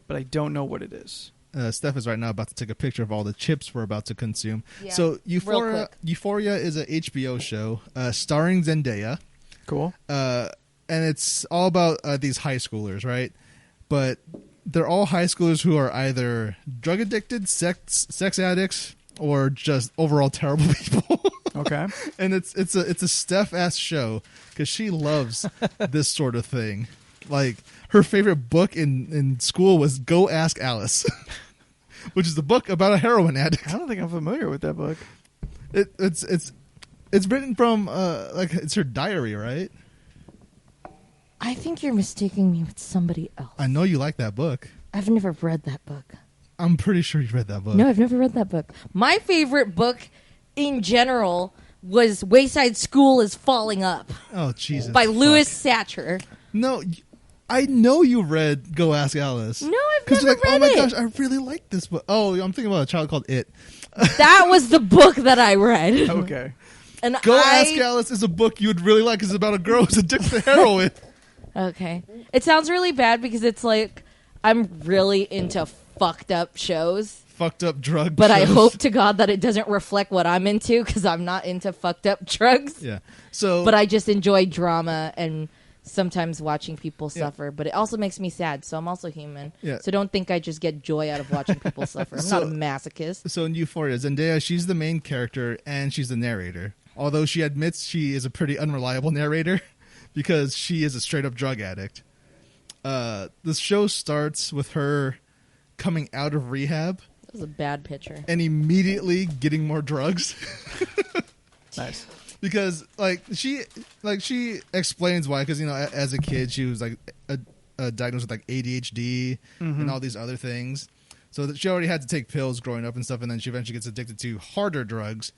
But I don't know what it is. Steph is right now about to take a picture of all the chips we're about to consume. Yeah, So real quick. Euphoria is a HBO show starring Zendaya, Cool. and it's all about these high schoolers, right? But they're all high schoolers who are either drug addicted, sex addicts, or just overall terrible people. Okay. And it's a Steph ass show because she loves this sort of thing. Like, her favorite book in school was Go Ask Alice, which is the book about a heroin addict. I don't think I'm familiar with that book. It's written from like, it's her diary, right? I think you're mistaking me with somebody else. I know you like that book. I've never read that book. I'm pretty sure you read that book. No, I've never read that book. My favorite book in general was Wayside School is Falling Up Oh, Jesus. by fuck. Louis Satcher. No, I know you read Go Ask Alice. No, I've Because never you're like, read oh my it. gosh, I really like this book. Oh, I'm thinking about a child called It. That was the book that I read. Okay. And Go Ask Alice is a book you would really like because it's about a girl who's addicted to heroin. Okay. It sounds really bad because it's like I'm really into fucked up shows. Fucked up drug But I shows. hope to God that it doesn't reflect what I'm into because I'm not into fucked up drugs. Yeah. So, But I just enjoy drama and sometimes watching people suffer. But it also makes me sad, so I'm also human. Yeah. So don't think I just get joy out of watching people suffer. I'm not a masochist. So in Euphoria, Zendaya, she's the main character and she's the narrator. Although she admits she is a pretty unreliable narrator because she is a straight up drug addict. The show starts with her coming out of rehab That was a bad picture. and immediately getting more drugs. Nice. Because she explains why, because as a kid she was like diagnosed with like ADHD and all these other things, so that she already had to take pills growing up and stuff, and then she eventually gets addicted to harder drugs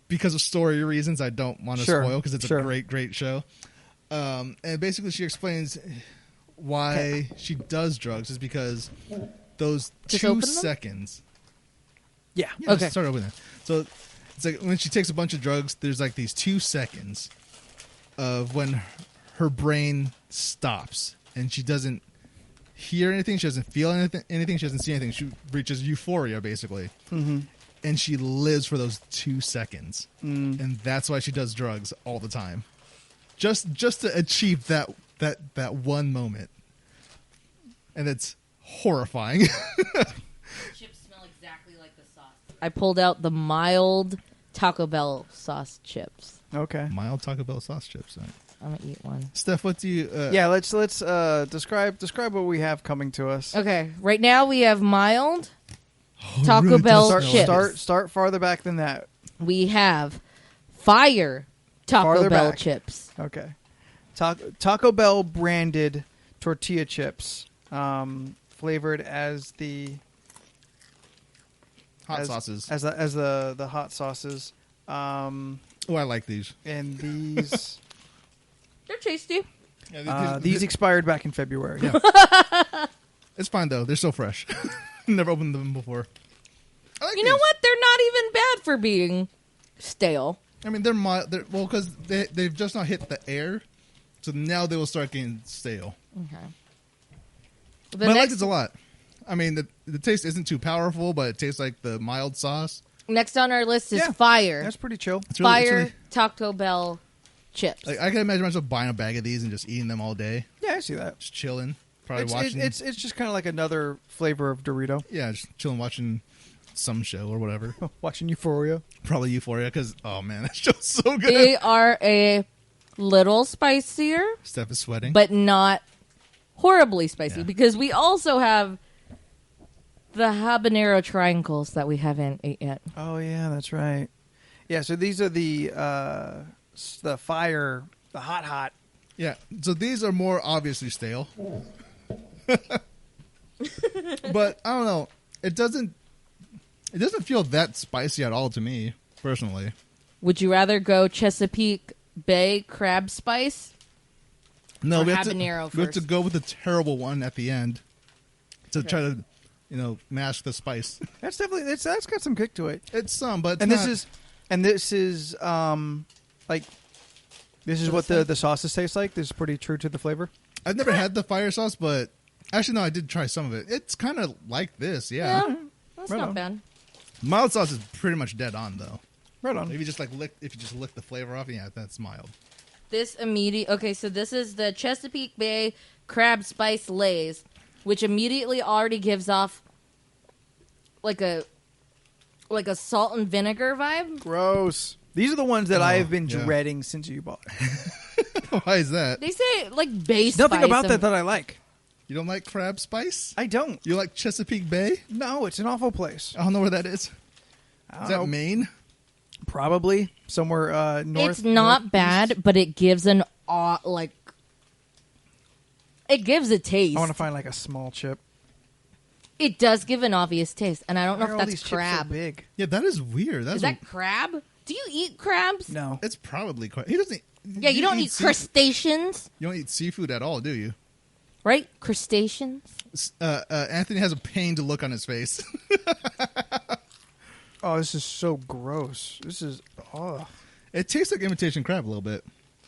because of story reasons I don't want to spoil because it's a great show. And basically she explains why she does drugs is because those Just 2 open them? seconds. Yeah. Yeah, Okay. just start opening. So it's like when she takes a bunch of drugs, there's like these 2 seconds of when her brain stops and she doesn't hear anything, she doesn't feel anything, she doesn't see anything. She reaches euphoria basically, and she lives for those 2 seconds, and that's why she does drugs all the time, just to achieve that one moment, and it's horrifying. Chips smell exactly like the sauce. I pulled out the mild Taco Bell sauce chips. Okay. Mild Taco Bell sauce chips. Right? I'm gonna eat one. Steph, what do you? Yeah. Let's describe what we have coming to us. Okay, right now we have mild Taco Bell does smell like chips. Start farther back than that. We have fire Taco Farther Bell back. chips. Okay. Taco Bell branded tortilla chips, flavored as the hot sauces. as the hot sauces. Oh, I like these. And these They're tasty. Yeah, these expired back in February. Yeah. It's fine though. They're still fresh. Never opened them before. You know what? They're not even bad for being stale. I mean, they're mild. Well, because they've just not hit the air, so now they will start getting stale. Okay. But I like this a lot. I mean, the taste isn't too powerful, but it tastes like the mild sauce. Next on our list is Fire. That's pretty chill. Fire Taco Bell chips. Like, I can imagine myself buying a bag of these and just eating them all day. Yeah, I see that. Just chilling, probably watching. It's just kind of like another flavor of Dorito. Yeah, just chilling, watching some show or whatever. Watching Euphoria. Probably Euphoria, because, oh man, that show's so good. They are a little spicier. Steph is sweating. But not horribly spicy, because we also have the habanero triangles that we haven't ate yet. Oh, yeah, that's right. Yeah, so these are the fire, the hot. Yeah, so these are more obviously stale. But I don't know. It doesn't feel that spicy at all to me, personally. Would you rather go Chesapeake Bay crab spice? No, we have habanero to first? go with the terrible one at the end to try to, mask the spice. That's definitely that's got some kick to it. It's some, but This is what the sauces taste like. This is pretty true to the flavor. I've never had the fire sauce, but actually no, I did try some of it. It's kind of like this, yeah. That's Right not on. bad. Mild sauce is pretty much dead on though. Right on. If you just lick the flavor off, yeah, that's mild. So this is the Chesapeake Bay crab spice Lay's, which immediately already gives off like a salt and vinegar vibe. Gross. These are the ones that I have been yeah. dreading since you bought. Why is that? They say like base Nothing spice about that I like. You don't like crab spice? I don't. You like Chesapeake Bay? No, it's an awful place. I don't know where that is. Is that Maine? Probably somewhere north. It's not northeast. bad, but it gives it gives a taste. I want to find like a small chip. It does give an obvious taste, and I don't know Why are if all that's these crab. chips so big? Yeah, that is weird. Is that crab? Do you eat crabs? No. It's probably crab. He doesn't. Yeah, you don't eat crustaceans, You don't eat seafood at all, do you? right? Crustaceans. Anthony has a pained look on his face. Oh, this is so gross. This is It tastes like imitation crab a little bit.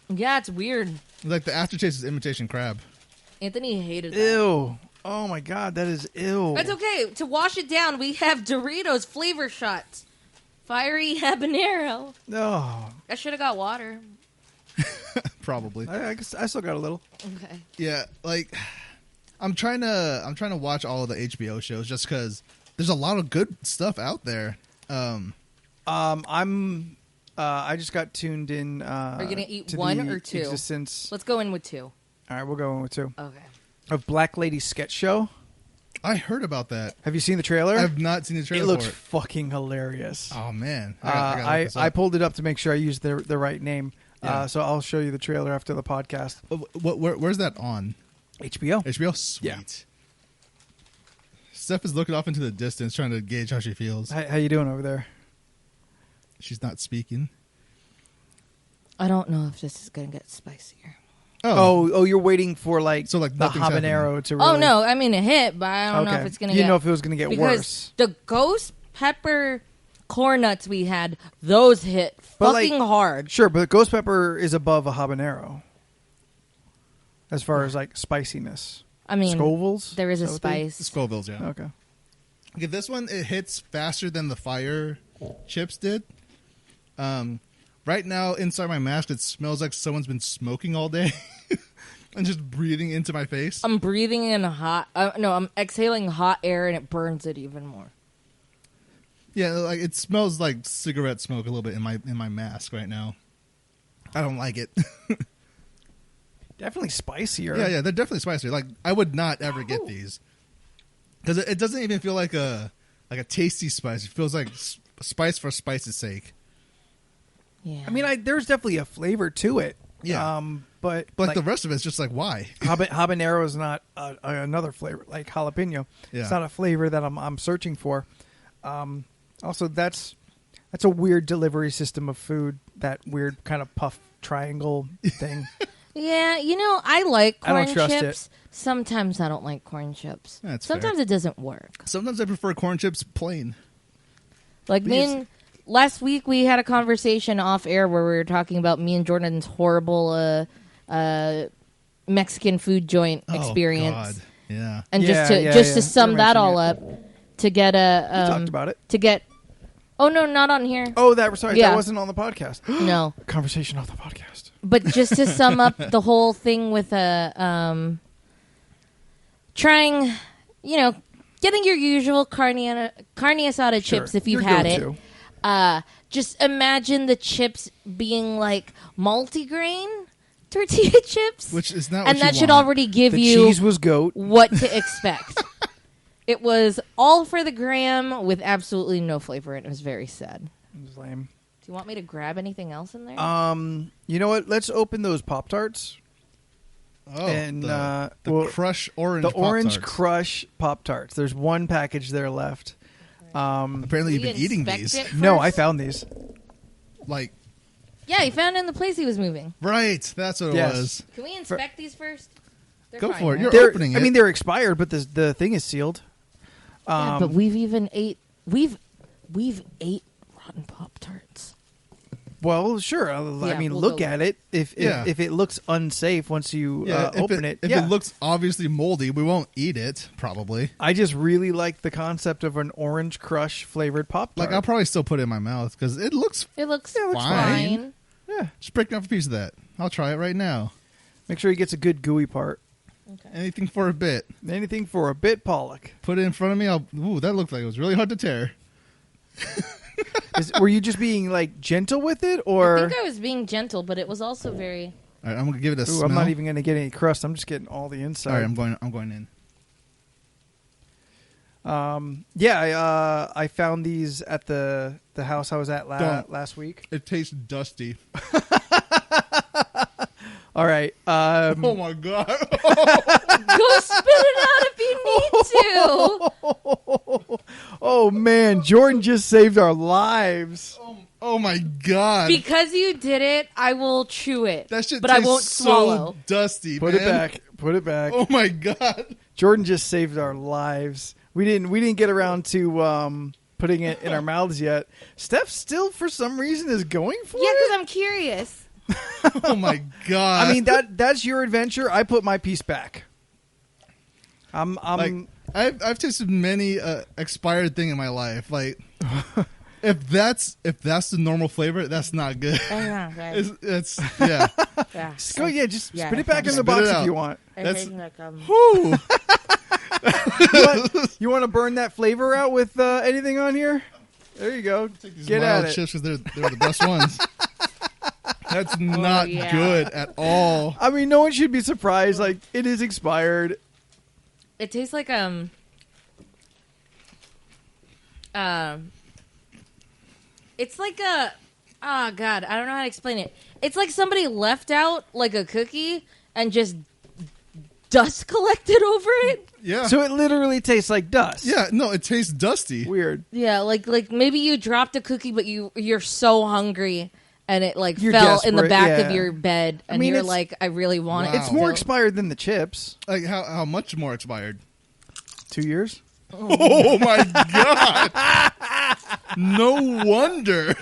Yeah, it's weird. Like the aftertaste is imitation crab. Anthony hated that. ew. Oh my god, that is ew. That's okay. To wash it down, we have Doritos flavor shots. Fiery habanero. Oh, I should have got water. Probably. I guess I still got a little. Okay. Yeah, like I'm trying to watch all of the HBO shows just because there's a lot of good stuff out there. I just got tuned in. Are you gonna eat to one the or two? Existence. Let's go in with two. All right, we'll go in with two. Okay. Of Black Lady Sketch Show. I heard about that. Have you seen the trailer? I've not seen the trailer. It looks for it. fucking hilarious. Oh man, I gotta look this up. I pulled it up to make sure I used the right name. Yeah. So I'll show you the trailer after the podcast. Where's that on? HBO. HBO. Sweet. Yeah. Steph is looking off into the distance, trying to gauge how she feels. How you doing over there? She's not speaking. I don't know if this is gonna get spicier. Oh, you're waiting for the nothing's habanero to really... Oh no, I mean it hit, but I don't know if it's gonna. You get... know if it was gonna get because worse. the ghost pepper corn nuts we had, those hit But, fucking hard. Sure, but ghost pepper is above a habanero as far as spiciness. I mean, Scoville's? there is a Is that what they- spice. Scoville's, yeah. Okay. Okay, this one it hits faster than the fire chips did. Right now, inside my mask, it smells like someone's been smoking all day and just breathing into my face. I'm breathing in hot. I'm exhaling hot air, and it burns it even more. Yeah, like it smells like cigarette smoke a little bit in my mask right now. I don't like it. Definitely spicier. Yeah, they're definitely spicier. Like I would not ever get these because it doesn't even feel like a tasty spice. It feels like spice for spice's sake. Yeah. I mean, there's definitely a flavor to it. Yeah. But the rest of it's just like why? Habanero is not another flavor like jalapeno. Yeah. It's not a flavor that I'm searching for. Also, that's a weird delivery system of food. That weird kind of puff triangle thing. Yeah, I like corn I don't trust chips. it. Sometimes I don't like corn chips. That's Sometimes fair. it doesn't work. Sometimes I prefer corn chips plain. Like last week we had a conversation off air where we were talking about me and Jordan's horrible Mexican food joint experience. Oh, God. Yeah. And just to sum that all up, to get a we talked about it. To get oh no, not on here. Oh, that wasn't on the podcast. No. Conversation off the podcast. But just to sum up the whole thing with trying, getting your usual carne asada chips if you've had it. Just imagine the chips being like multigrain tortilla chips, which is not, and what that you should want. already give the you cheese was goat. What to expect. It was all for the gram with absolutely no flavor, and it was very sad. It was lame. Do you want me to grab anything else in there? You know what? Let's open those Pop-Tarts. Oh, and the Crush Orange the Pop-Tarts. Orange Crush Pop-Tarts. There's one package there left. Apparently you've been eating these. No, I found these. Like, yeah, he found it in the place he was moving. Right, that's what it was. Can we inspect these first? They're Go fine, for it. right? You're opening it. I mean, they're expired, but the thing is sealed. Yeah, but we've ate rotten Pop-Tarts. Well, sure. I mean, we'll look go at it. If it looks unsafe once you open it, if it looks obviously moldy, we won't eat it. Probably. I just really like the concept of an Orange Crush flavored Pop-Tart. Like, I'll probably still put it in my mouth because it looks fine. Yeah, just break off a piece of that. I'll try it right now. Make sure he gets a good gooey part. Okay. Anything for a bit. Anything for a bit, Pollock. Put it in front of me. Ooh, that looked like it was really hard to tear. Were you just being like gentle with it, or? I think I was being gentle, but it was also very. All right, I'm gonna give it a smell. I'm not even gonna get any crust. I'm just getting all the inside. All right, I'm going in. I found these at the house I was at last week. It tastes dusty. All right. Oh my God! Go spit it out if you need to. Oh man, Jordan just saved our lives. Oh my God! Because you did it, I will chew it. That shit but I tastes won't swallow. So dusty. Put man. it back. Put it back. Oh my God! Jordan just saved our lives. We didn't get around to putting it in our mouths yet. Steph still, for some reason, is going for it. Yeah, because I'm curious. Oh my God! I mean, that's your adventure. I put my piece back. I've tasted many expired thing in my life. Like, if that's the normal flavor, that's not good. It's yeah. Go just spit it back in the Spit box it out. if you want. That's Whew. You want to burn that flavor out with anything on here? There you go. Get at it. Chips because they're the best ones. That's not good at all. I mean, no one should be surprised. Like, it is expired. It tastes like it's like a God, I don't know how to explain it. It's like somebody left out like a cookie and just dust collected over it. Yeah. So it literally tastes like dust. Yeah, no, it tastes dusty. Weird. Yeah, like maybe you dropped a cookie but you're so hungry and it like You're fell in the desperate, back yeah. of your bed and you're like, I really want it. It's more expired than the chips. Like how much more expired? 2 years. Oh my God! No wonder.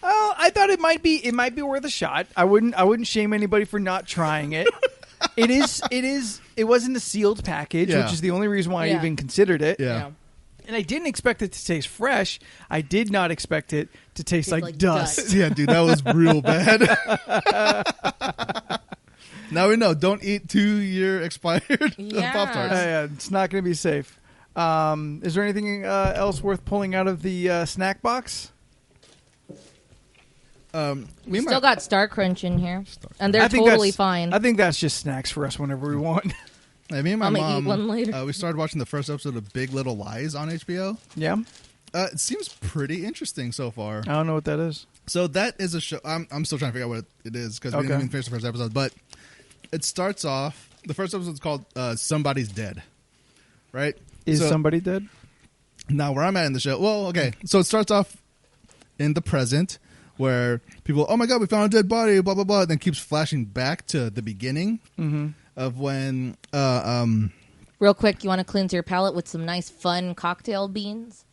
Oh, I thought it might be worth a shot. I wouldn't shame anybody for not trying it. It was in the sealed package, which is the only reason why I even considered it. Yeah. And I didn't expect it to taste fresh. I did not expect it to taste like dust. Yeah, dude, that was real bad. Now we know. Don't eat 2-year expired Pop-Tarts. Yeah, it's not going to be safe. Is there anything else worth pulling out of the snack box? We still got Star Crunch in here, and they're totally fine. I think that's just snacks for us whenever we want. Hey, me and my mom, eat one later. we started watching the first episode of Big Little Lies on HBO. Yeah. It seems pretty interesting so far. I don't know what that is. So that is a show. I'm still trying to figure out what it is because we didn't even finish the first episode. But it starts off. The first episode is called "Somebody's Dead." Right? Is somebody dead? Now, where I'm at in the show. Well, okay. So it starts off in the present where people, oh my god, we found a dead body, blah blah blah, and then keeps flashing back to the beginning of when. Real quick, you want to cleanse your palate with some nice, fun cocktail beans?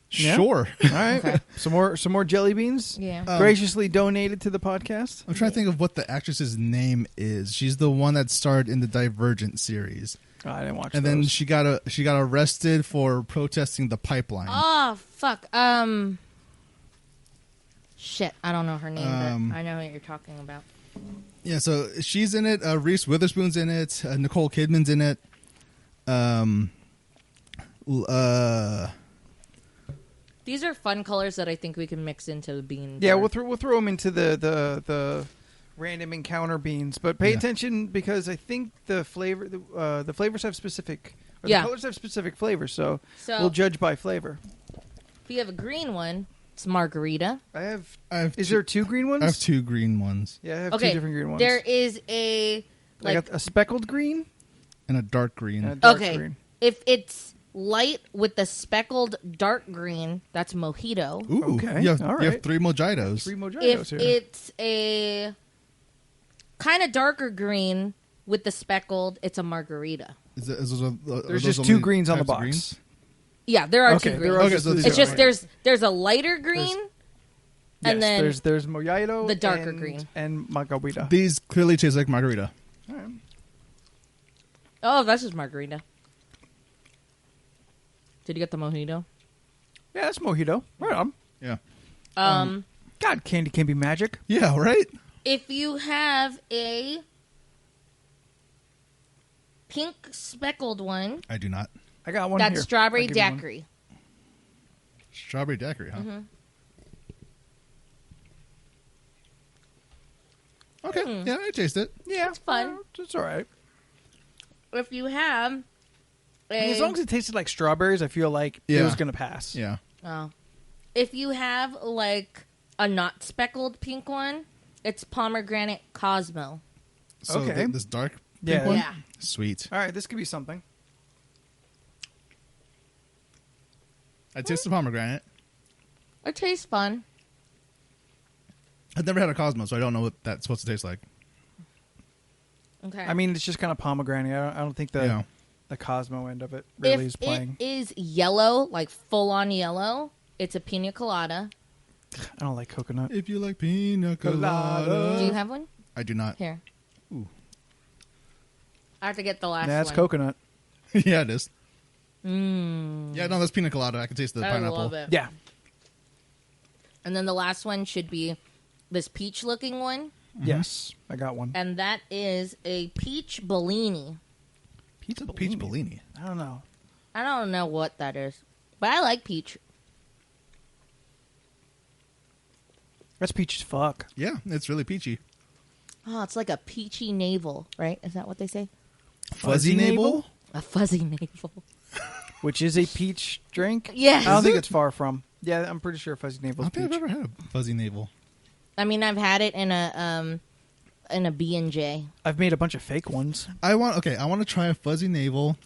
Sure. All right. Okay. Some more jelly beans. Yeah. Graciously donated to the podcast. I'm trying to think of what the actress's name is. She's the one that starred in the Divergent series. Oh, I didn't watch. And then she got arrested for protesting the pipeline. Oh fuck. Shit, I don't know her name, but I know what you're talking about. Yeah, so she's in it. Reese Witherspoon's in it. Nicole Kidman's in it. These are fun colors that I think we can mix into the bean. Yeah, bar. we'll throw them into the random encounter beans, but pay attention because I think the flavors have specific. The colors have specific flavors, so we'll judge by flavor. If you have a green one, it's margarita. I have. Is there 2 green ones? I have 2 green ones. Yeah, I have 2 different green ones. There is a like a speckled green and a dark green. And a dark green. If it's light with the speckled dark green, that's mojito. Ooh, okay. You have 3 mojitos. 3 mojitos if here. It's a kind of darker green with the speckled, it's a margarita. There's just 2 greens on the box. Greens? Yeah, there are 2 greens. Okay, so it's just there's a lighter green, and then there's mojito, the darker green, and margarita. These clearly taste like margarita. All right. Oh, that's just margarita. Did you get the mojito? Yeah, that's mojito. Right on. Yeah. God, candy can be magic. Yeah, right? If you have a pink speckled one, I do not. I got one that's here. strawberry daiquiri. Strawberry daiquiri, huh? Mm-hmm. Okay. Yeah, I taste it. Yeah, it's fun. It's all right. If you have as long as it tasted like strawberries, I feel like it was going to pass. Yeah. Oh. If you have like a not speckled pink one, it's pomegranate Cosmo. So okay. This dark pink one? Yeah. Sweet. All right, this could be something. I taste the pomegranate. It tastes fun. I've never had a Cosmo, so I don't know what that's supposed to taste like. Okay. I mean, it's just kind of pomegranate. I don't think the Cosmo end of it really is playing. If it is yellow, like full-on yellow, it's a pina colada. I don't like coconut. If you like pina colada. Do you have one? I do not. Here. Ooh. I have to get the last one. That's coconut. Yeah, it is. Mm. Yeah, no, that's pina colada. I can taste the pineapple. I love it. Yeah. And then the last one should be this peach-looking one. Yes, I got one. And that is a peach Bellini. Peach Bellini. I don't know. I don't know what that is, but I like peach. That's peach as fuck. Yeah, it's really peachy. Oh, it's like a peachy navel, right? Is that what they say? Fuzzy navel? A fuzzy navel. Which is a peach drink? Yes. I don't think it's far from. Yeah, I'm pretty sure fuzzy navel I is don't think peach. I've ever had a fuzzy navel. I mean, I've had it in a B&J. I've made a bunch of fake ones. I want to try a fuzzy navel,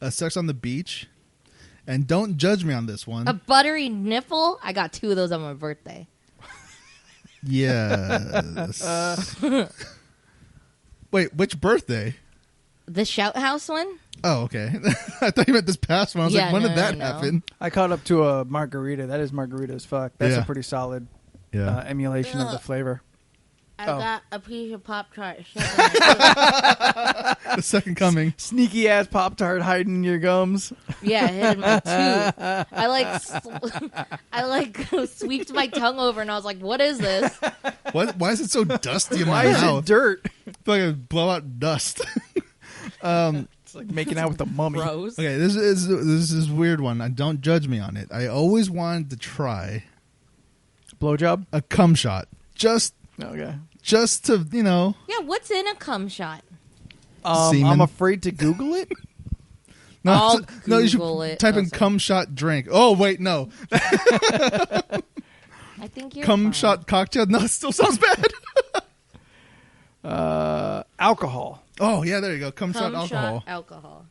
a Sex on the Beach, and don't judge me on this one. A buttery nipple? I got 2 of those on my birthday. Yes. Wait, which birthday? The Shout House one? Oh, okay. I thought you meant this past one. I was like, when did that happen? I caught up to a margarita. That is margarita as fuck. That's a pretty solid emulation of the flavor. I got a piece of Pop-Tart. The second coming. Sneaky ass Pop-Tart hiding in your gums. Yeah, it hit in my tooth. I sweeped my tongue over and I was like, what is this? Why is it so dusty in my Why mouth? is it dirt? I feel like I blow out dust. It's like making out with a mummy. Gross. Okay, this is a weird one. Don't judge me on it. I always wanted to try Blowjob? a cum shot. Just to, Yeah, what's in a cum shot? Semen. I'm afraid to Google it. I'll you should Google it. type in cum shot drink. Oh, wait, no. I think you're Cum fine. shot cocktail. No, it still sounds bad. Alcohol. Oh, yeah, there you go. Cum shot alcohol. Alcohol.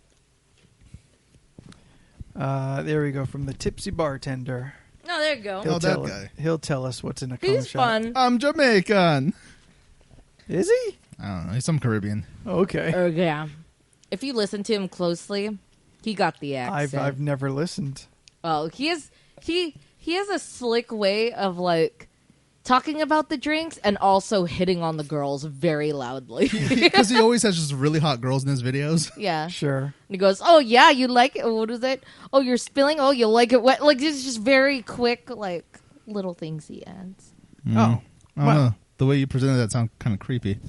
There we go. From the tipsy bartender. No, Oh, there you go. that guy. He'll tell us what's in a He's shot. fun. I'm Jamaican. Is he? I don't know. He's some Caribbean. Okay. Oh, yeah. If you listen to him closely, he got the accent. I've never listened. Oh, he has a slick way of like talking about the drinks and also hitting on the girls very loudly. Because he always has just really hot girls in his videos. Yeah. Sure. And he goes, "Oh yeah, you like it? What is it? Oh, you're spilling. Oh, you like it wet." Like it's just very quick, like little things he adds. Mm. Oh. I don't know. The way you presented that sounds kind of creepy.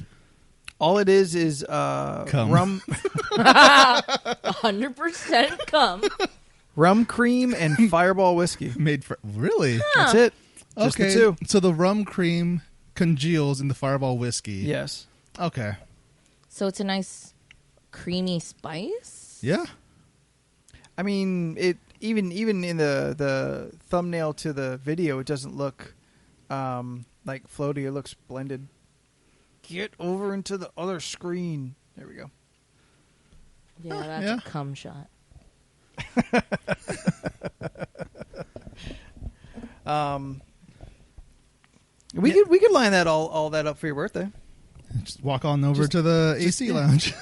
All it is Cum. rum 100% cum. rum cream and Fireball whiskey. Made for really? That's it. Just Okay. the two. So the rum cream congeals in the Fireball whiskey. Yes. Okay. So it's a nice creamy spice. Yeah. I mean, it even in the thumbnail to the video, it doesn't look like floaty. It looks blended. Get over into the other screen. There we go. Yeah, that's yeah. a cum shot. We could line that all that up for your birthday. Just walk on over to the AC lounge.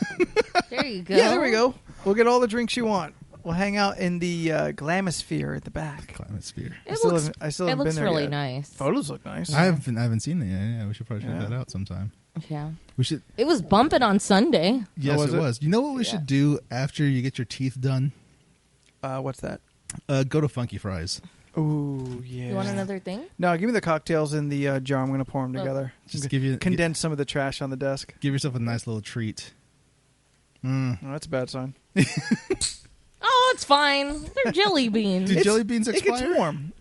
There you go. Yeah, there we go. We'll get all the drinks you want. We'll hang out in the Glamosphere at the back. Climasphere. I still haven't been there really yet. nice. Photos look nice. I haven't seen it yet. Yeah, we should probably check that out sometime. Yeah. We should. It was bumping on Sunday. Yes, was it it? was. You know what we should do after you get your teeth done? What's that? Go to Funky Fries. Ooh, yeah. You want another thing? No, give me the cocktails in the jar. I'm going to pour them Oh. together. Just Condense some of the trash on the desk. Give yourself a nice little treat. Oh, that's a bad sign. Oh, it's fine. They're jelly beans. Do jelly beans It expire? gets warm.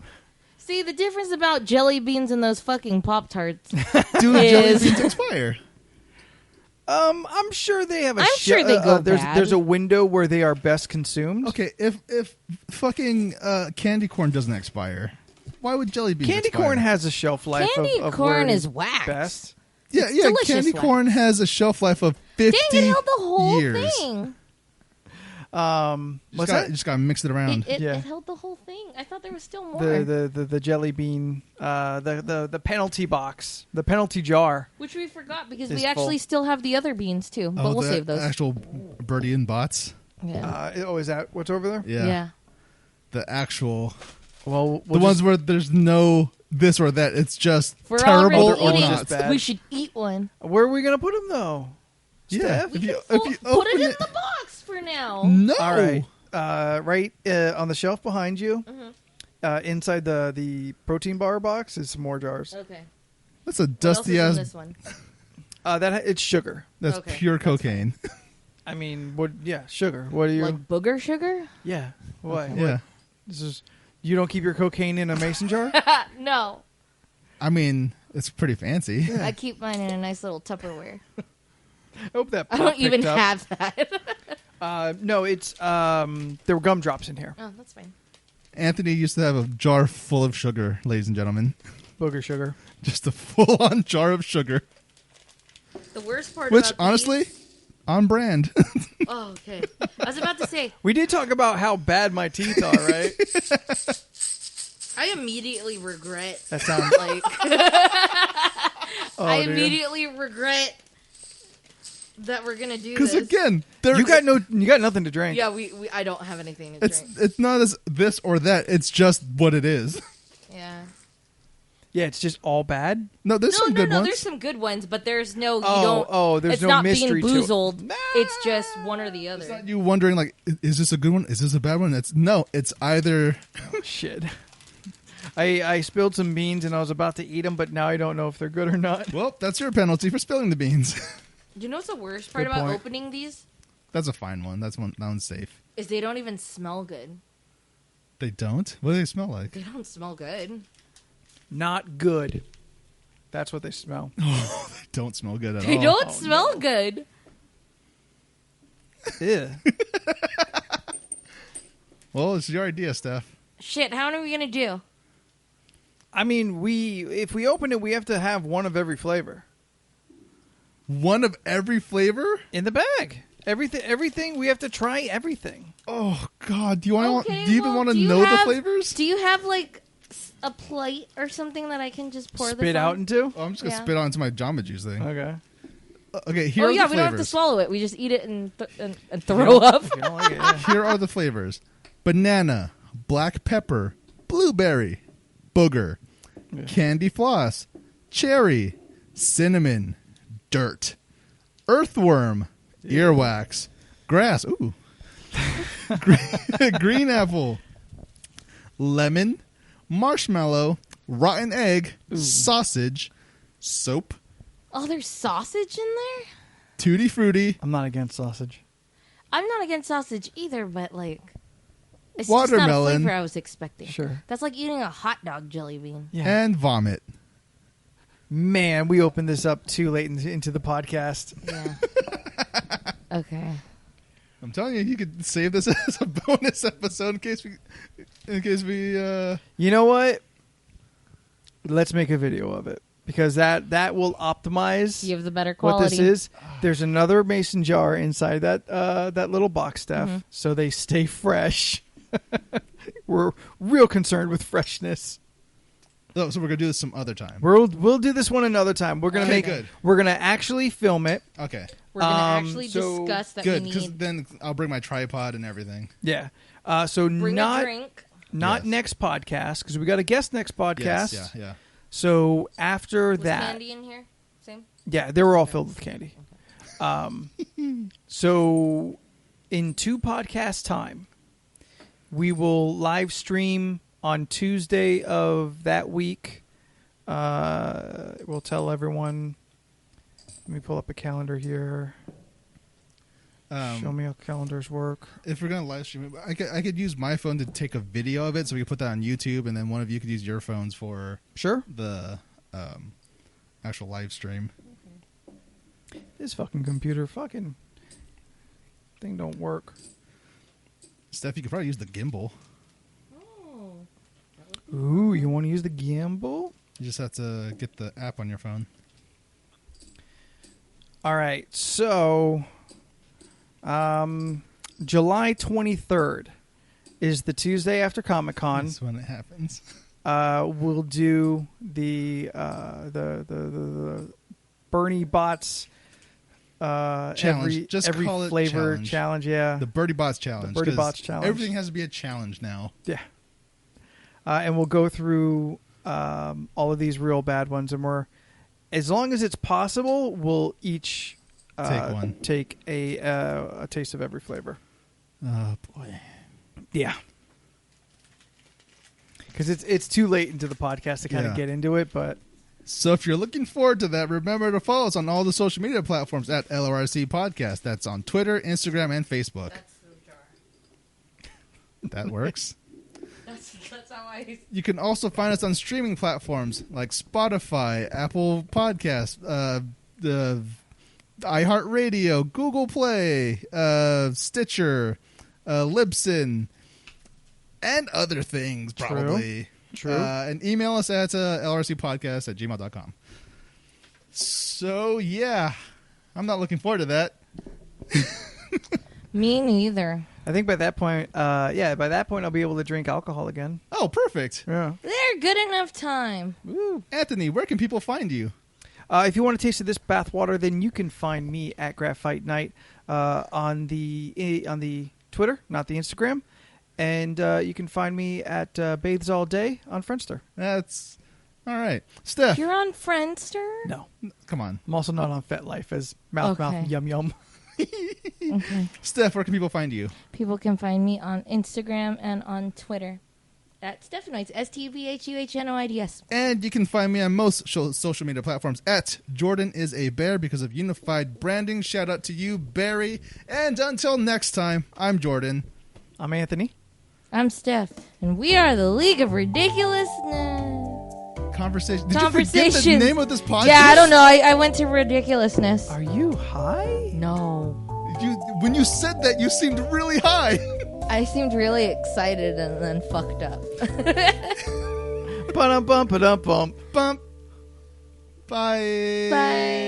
See, the difference about jelly beans and those fucking Pop-Tarts. Do jelly is- beans expire? I'm sure they have a I'm sure they go there's bad. there's a window where they are best consumed. Okay, if fucking candy corn doesn't expire, why would jelly beans Candy expire? corn has a shelf life Candy of corn where it is whack. best. Yeah, It's yeah. delicious Candy wax. corn has a shelf life of 50 Dang, it held the whole years. thing. What's that? You just gotta mix it around. It Yeah. held the whole thing. I thought there was still more. The jelly bean, the penalty box, the penalty jar. Which we forgot because It's we actually full. still have the other beans too. But we'll the save those. actual birdie and bots. Yeah. Is that what's over there? Yeah. The actual, Well, the ones where there's no this or that. It's just For terrible already or eating, not. just bad. we should eat one. Where are we gonna put them though? Yeah. Steph? If you Put it open in the box for now. No. All right. Right on the shelf behind you, Mm-hmm. inside the protein bar box, is some more jars. Okay. That's a What else is dusty in ass. this one? It's sugar. That's Okay, pure that's cocaine. I mean, what? Yeah, sugar. What do you? Like booger sugar? yeah. Why? Yeah. What? This is. You don't keep your cocaine in a mason jar? No. I mean, it's pretty fancy. I keep mine in a nice little Tupperware. I hope that. I don't picked even up. have that. No, it's there were gumdrops in here. Oh, that's fine. Anthony used to have a jar full of sugar, ladies and gentlemen. Booger sugar. Just a full-on jar of sugar. The worst part Which, about honestly, these- on brand. Oh, okay. I was about to say, We did talk about how bad my teeth are, right? I immediately regret. That sounds. Like, Oh, I dear. immediately regret that we're gonna do Because this. again, You got nothing to drink. Yeah, we I don't have anything to it's drink. it's not as this or that. It's just what it is. Yeah. Yeah, it's just all bad. No, there's some good ones. There's some good ones, but there's no. You Oh, don't. oh, there's it's no not mystery being to it. boozled. It's just one or the It's other. not you wondering like, is this a good one? Is this a bad one? It's either. Shit. I spilled some beans and I was about to eat them, but now I don't know if they're good or not. Well, that's your penalty for spilling the beans. Do you know what's the worst part Good about point. opening these? That's a fine one. That one's safe. Is they don't even smell good. They don't. What do they smell like? They don't smell good. Not good. That's what they smell. They don't smell good at They all. don't Oh, smell no. good. Ew. Well, it's your idea, Steph. Shit, how are we gonna do? I mean, if we open it, we have to have one of every flavor One of every flavor? in the bag. Everything. We have to try everything. Oh God! Do you want? Okay, Do you even well, want to do you know the have- flavors? Do you have like a plate or something that I can just pour spit this out on? into? Oh, I'm just gonna spit onto my Jamba Juice thing. Okay. Okay. Here are the we don't have to swallow it. We just eat it and throw up. If you don't like it, yeah. Here are the flavors: banana, black pepper, blueberry, booger, candy floss, cherry, cinnamon, dirt, earthworm, earwax, grass, green apple, lemon, marshmallow, rotten egg, sausage, soap. Oh, there's sausage in there? Tutti Frutti. I'm not against sausage. I'm not against sausage either, but like, it's Watermelon. just not a flavor I was expecting. Sure. That's like eating a hot dog jelly bean. Yeah. And vomit. Man, we opened this up too late into the podcast. Yeah. Okay. I'm telling you could save this as a bonus episode in case we. You know what? Let's make a video of it because that will optimize. You have the better quality. What this is. There's another mason jar inside that little box stuff, so they stay fresh. We're real concerned with freshness. Oh, so we're gonna do this some other time. We'll do this one another time. We're gonna good. We're gonna actually film it. Okay. We're going to actually discuss that Good, we because need... then I'll bring my tripod and everything. Yeah. So Bring a drink. Not next podcast because we got a guest next podcast. Yes, yeah. So after Was that, candy in here? Same? yeah, they were all filled with candy. So in 2 podcast time, we will live stream on Tuesday of that week. We'll tell everyone. Let me pull up a calendar here. Show me how calendars work. If we're gonna live stream it, I could use my phone to take a video of it, so we could put that on YouTube, and then one of you could use your phones for the actual live stream. This fucking computer thing don't work. Steph, you could probably use the gimbal. Oh. Ooh, you want to use the gimbal? You just have to get the app on your phone. All right, so July 23rd is the Tuesday after Comic-Con. That's when it happens. We'll do the Bernie Bots challenge. every call it flavor challenge. Yeah, the Birdie Bots challenge. The Birdie Bots challenge. Everything has to be a challenge now. Yeah. And we'll go through all of these real bad ones, and as long as it's possible, we'll each take a taste of every flavor. Oh boy. Yeah. Because it's too late into the podcast to kind of get into it, but so if you're looking forward to that, remember to follow us on all the social media platforms at LoRC Podcast. That's on Twitter, Instagram, and Facebook. That's the jar. That works. That's how I... You can also find us on streaming platforms like Spotify, Apple Podcasts, the iHeartRadio, Google Play, Stitcher, Libsyn, and other things probably. True. And email us at lrcpodcast@gmail.com. So, yeah. I'm not looking forward to that. Me neither. I think by that point, I'll be able to drink alcohol again. Oh, perfect. Yeah. They're good enough time. Woo. Anthony, where can people find you? If you want a taste of this bathwater, then you can find me at Graphite Night on the Twitter, not the Instagram. And you can find me at Bathes All Day on Friendster. That's all right. Steph. You're on Friendster? No. Come on. I'm also not on FetLife as mouth yum yum. Okay. Steph, where can people find you? People can find me on Instagram and on Twitter at Stephanoids, STEPHUHNOIDS. And you can find me on most social media platforms at Jordan is a Bear because of unified branding. Shout out to you, Barry. And until next time, I'm Jordan. I'm Anthony. I'm Steph, and we are the League of Ridiculousness. Conversation. Did you forget the name of this podcast? Yeah, I don't know. I went to ridiculousness. Are you high? No. When you said that, you seemed really high. I seemed really excited and then fucked up. Ba-dum-bum, ba-dum-bum. Bump. Bye. Bye.